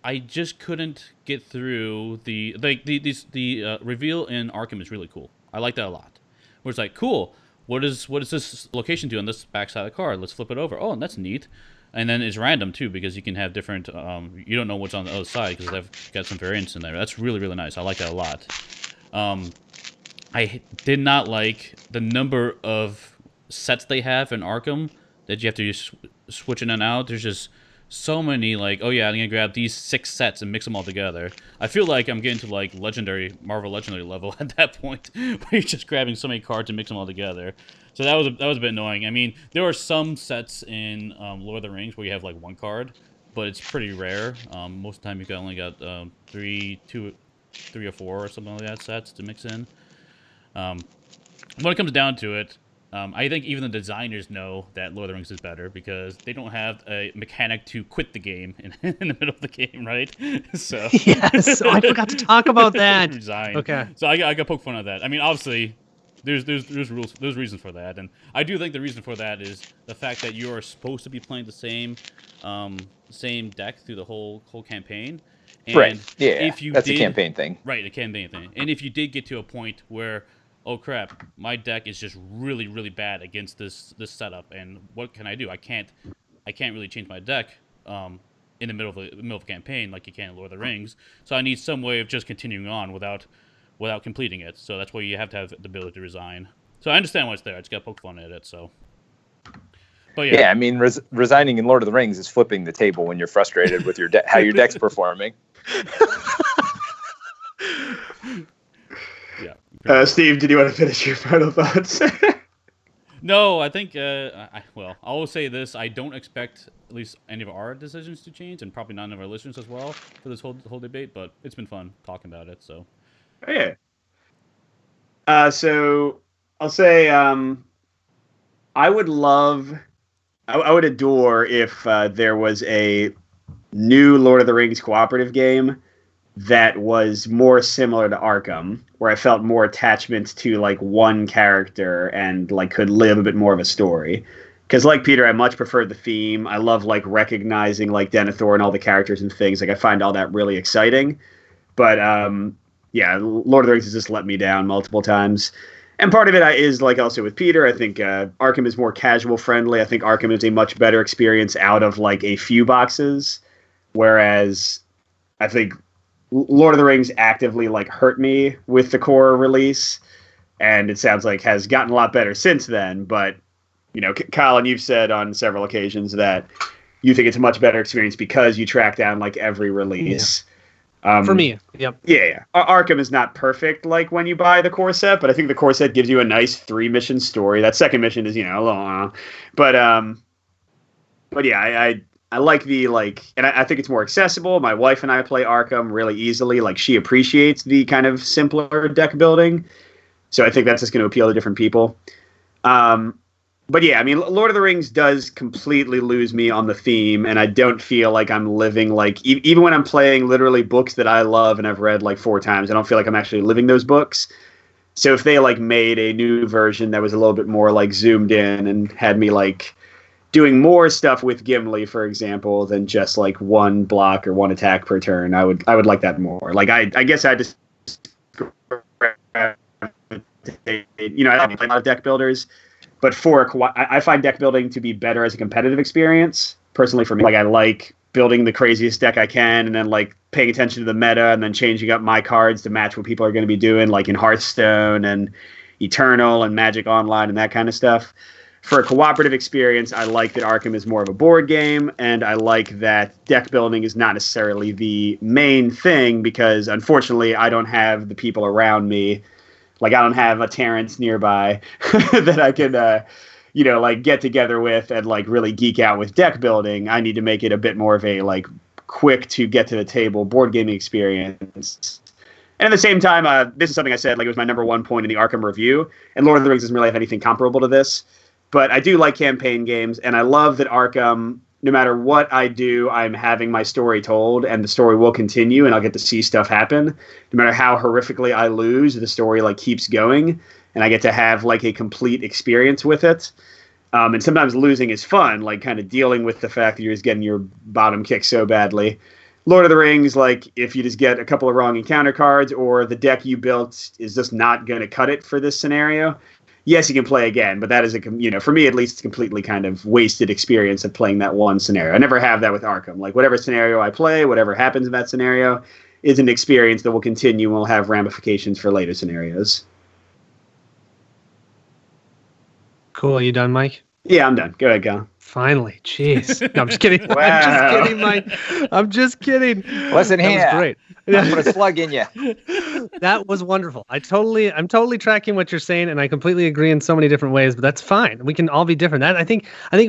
I just couldn't get through the reveal in Arkham is really cool. I like that a lot. Where it's like, cool, what does this location do on this backside of the card? Let's flip it over. Oh, and that's neat. And then it's random too, because you can have different. You don't know what's on the other side because they've got some variants in there. That's really, really nice. I like that a lot. I did not like the number of sets they have in Arkham that you have to just switch in and out. There's just so many, like, oh yeah, I'm gonna grab these 6 sets and mix them all together. I feel like I'm getting to like Marvel Legendary level at that point, where you're just grabbing so many cards and mix them all together. So that was a bit annoying. I mean, there are some sets in Lord of the Rings where you have like 1 card, but it's pretty rare. Most of the time you've only got 3 or 4 or something like that sets to mix in. When it comes down to it, I think even the designers know that Lord of the Rings is better because they don't have a mechanic to quit the game in the middle of the game, right? So yes, I forgot to talk about that. Resign. Okay. So I got poke fun at that. I mean, obviously, there's rules, there's reasons for that, and I do think the reason for that is the fact that you are supposed to be playing the same deck through the whole campaign. And right. Yeah. If you that's a campaign thing. Right, a campaign thing. And if you did get to a point where, oh crap, my deck is just really, really bad against this setup, and what can I do? I can't really change my deck in the middle of the campaign like you can in Lord of the Rings. So I need some way of just continuing on without completing it. So that's why you have to have the ability to resign. So I understand why it's there. I just got poke fun at it. So, but yeah, I mean, resigning in Lord of the Rings is flipping the table when you're frustrated with your how your deck's performing. Yeah. Steve, did you want to finish your final thoughts? No, I think, I will say this. I don't expect at least any of our decisions to change, and probably none of our listeners as well for this whole debate, but it's been fun talking about it, so. Oh, yeah. So I'll say I would adore if there was a new Lord of the Rings cooperative game that was more similar to Arkham, where I felt more attachment to like one character and like could live a bit more of a story. Because like Peter, I much prefer the theme. I love like recognizing like Denethor and all the characters and things. Like I find all that really exciting. But yeah, Lord of the Rings has just let me down multiple times. And part of it is like also with Peter, I think Arkham is more casual friendly. I think Arkham is a much better experience out of like a few boxes. Whereas I think Lord of the Rings actively like hurt me with the core release, and it sounds like has gotten a lot better since then. But you know, Colin, you've said on several occasions that you think it's a much better experience because you track down like every release. Yeah. For me, yep. Yeah. Arkham is not perfect like when you buy the core set, but I think the core set gives you a nice 3-mission story. That second mission is, you know, a little, but yeah, I like the and I think it's more accessible. My wife and I play Arkham really easily. Like she appreciates the kind of simpler deck building, so I think that's just going to appeal to different people. But yeah, I mean, Lord of the Rings does completely lose me on the theme, and I don't feel like I'm living like even when I'm playing literally books that I love and I've read like 4 times, I don't feel like I'm actually living those books. So if they like made a new version that was a little bit more like zoomed in and had me like doing more stuff with Gimli, for example, than just like 1 block or 1 attack per turn, I would like that more. Like I guess I just, you know, I don't play a lot of deck builders, but I find deck building to be better as a competitive experience. Personally, for me, like I like building the craziest deck I can, and then like paying attention to the meta, and then changing up my cards to match what people are going to be doing, like in Hearthstone and Eternal and Magic Online and that kind of stuff. For a cooperative experience, I like that Arkham is more of a board game, and I like that deck building is not necessarily the main thing because, unfortunately, I don't have the people around me. Like, I don't have a Terrence nearby that I can, you know, like, get together with and, like, really geek out with deck building. I need to make it a bit more of a, like, quick to get to the table board gaming experience. And at the same time, this is something I said, like it was my number 1 point in the Arkham review, and Lord of the Rings doesn't really have anything comparable to this. But I do like campaign games, and I love that Arkham, no matter what I do, I'm having my story told, and the story will continue, and I'll get to see stuff happen. No matter how horrifically I lose, the story like keeps going, and I get to have like a complete experience with it. And sometimes losing is fun, like kind of dealing with the fact that you're just getting your bottom kicked so badly. Lord of the Rings, like if you just get a couple of wrong encounter cards or the deck you built is just not going to cut it for this scenario, yes, you can play again, but that is for me at least, it's completely kind of wasted experience of playing that one scenario. I never have that with Arkham. Like whatever scenario I play, whatever happens in that scenario is an experience that will continue and will have ramifications for later scenarios. Cool. You done, Mike? Yeah, I'm done. Go ahead, Colin. Finally. Jeez. No, I'm just kidding. Wow. I'm just kidding, Mike. I'm just kidding. Listen here. That was great. I'll put a slug in you. That was wonderful. I'm totally tracking what you're saying, and I completely agree in so many different ways, but that's fine. We can all be different. I think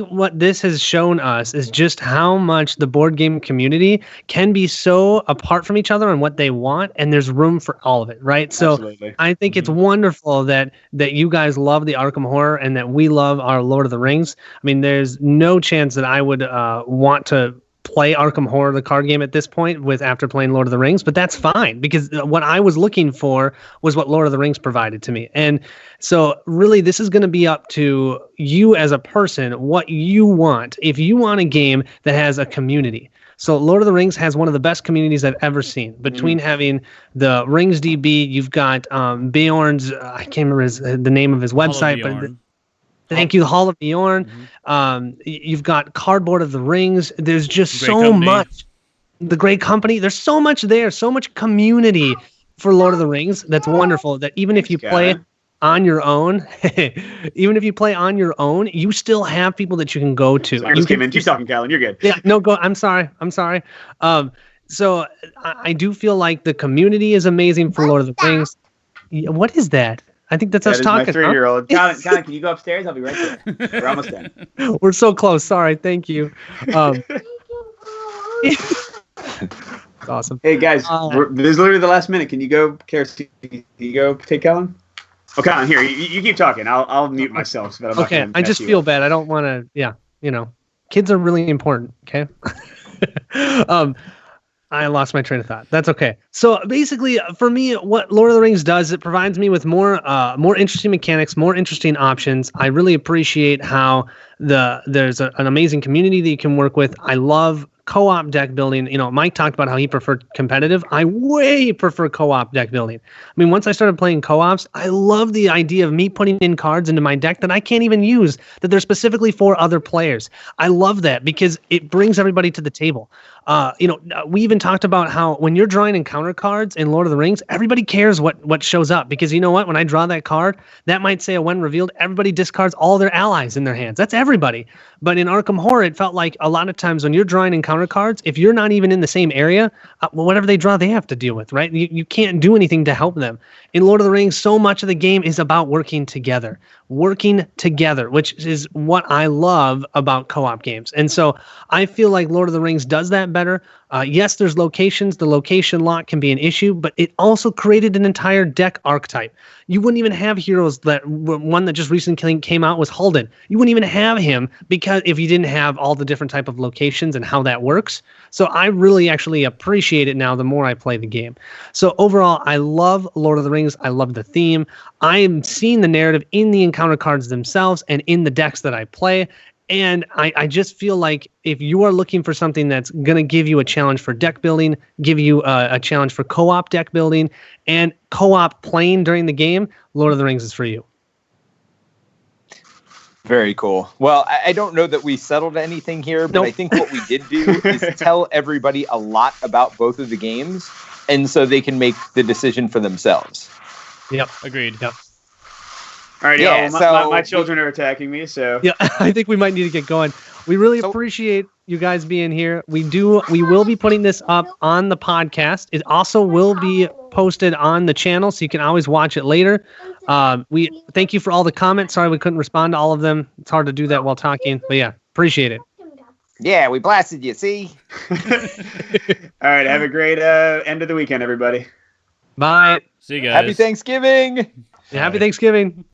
what this has shown us is just how much the board game community can be so apart from each other on what they want, and there's room for all of it, right? So absolutely. I think it's wonderful that you guys love the Arkham Horror and that we love our Lord of the Rings. I mean, there's no chance that I would want to play Arkham Horror, the card game, at this point after playing Lord of the Rings, but that's fine because what I was looking for was what Lord of the Rings provided to me. And so really this is going to be up to you as a person, what you want. If you want a game that has a community. So Lord of the Rings has one of the best communities I've ever seen. Between having the Rings DB, you've got Bjorn's, I can't remember the name of his website, but thank you, Hall of Bjorn. You've got Cardboard of the Rings. There's just so much. The Great Company. There's so much there, so much community for Lord of the Rings. That's wonderful. That even if you play it on your own, you still have people that you can go to. Sorry, you came in. Keep talking, Callan. You're good. Yeah, no, go. I'm sorry. So I do feel like the community is amazing for Lord of the Rings. What is that? I think that's us talking. My 3-year-old. Huh? Colin, can you go upstairs? I'll be right there. We're almost done. We're so close. Sorry. Thank you. It's awesome. Hey guys, this is literally the last minute. Can you go, Can you go take Colin? Oh, Colin, here. You keep talking. I'll mute myself. So okay. I just feel bad. I don't want to. Yeah. Kids are really important. Okay. I lost my train of thought. That's okay. So basically, for me, what Lord of the Rings does, it provides me with more interesting mechanics, more interesting options. I really appreciate how there's an amazing community that you can work with. I love co-op deck building. Mike talked about how he preferred competitive. I way prefer co-op deck building. I mean, once I started playing co-ops, I love the idea of me putting in cards into my deck that I can't even use, that they're specifically for other players. I love that because it brings everybody to the table. We even talked about how when you're drawing encounter cards in Lord of the Rings, everybody cares what shows up because you know what? When I draw that card, that might say when revealed, everybody discards all their allies in their hands. That's everybody. But in Arkham Horror, it felt like a lot of times when you're drawing encounter cards, if you're not even in the same area, whatever they draw, they have to deal with, right? You can't do anything to help them. In Lord of the Rings, so much of the game is about working together, which is what I love about co-op games. And so I feel like Lord of the Rings does that better. Yes, there's locations. The location lock can be an issue, but it also created an entire deck archetype. You wouldn't even have heroes one that just recently came out was Halden. You wouldn't even have him because if you didn't have all the different type of locations and how that works. So I really actually appreciate it now the more I play the game. So overall, I love Lord of the Rings. I love the theme. I am seeing the narrative in the encounter cards themselves and in the decks that I play. And I just feel like if you are looking for something that's going to give you a challenge for deck building, give you a challenge for co-op deck building, and co-op playing during the game, Lord of the Rings is for you. Very cool. Well, I don't know that we settled anything here, but I think what we did do is tell everybody a lot about both of the games, and so they can make the decision for themselves. Yep. Agreed. Yep. All right, yeah, my children are attacking me, so yeah, I think we might need to get going. We really appreciate you guys being here. We will be putting this up on the podcast. It also will be posted on the channel, so you can always watch it later. We thank you for all the comments. Sorry we couldn't respond to all of them. It's hard to do that while talking, but yeah, appreciate it. Yeah, we blasted you. See. All right, have a great end of the weekend, everybody. Bye. See you guys. Happy Thanksgiving. Happy Thanksgiving.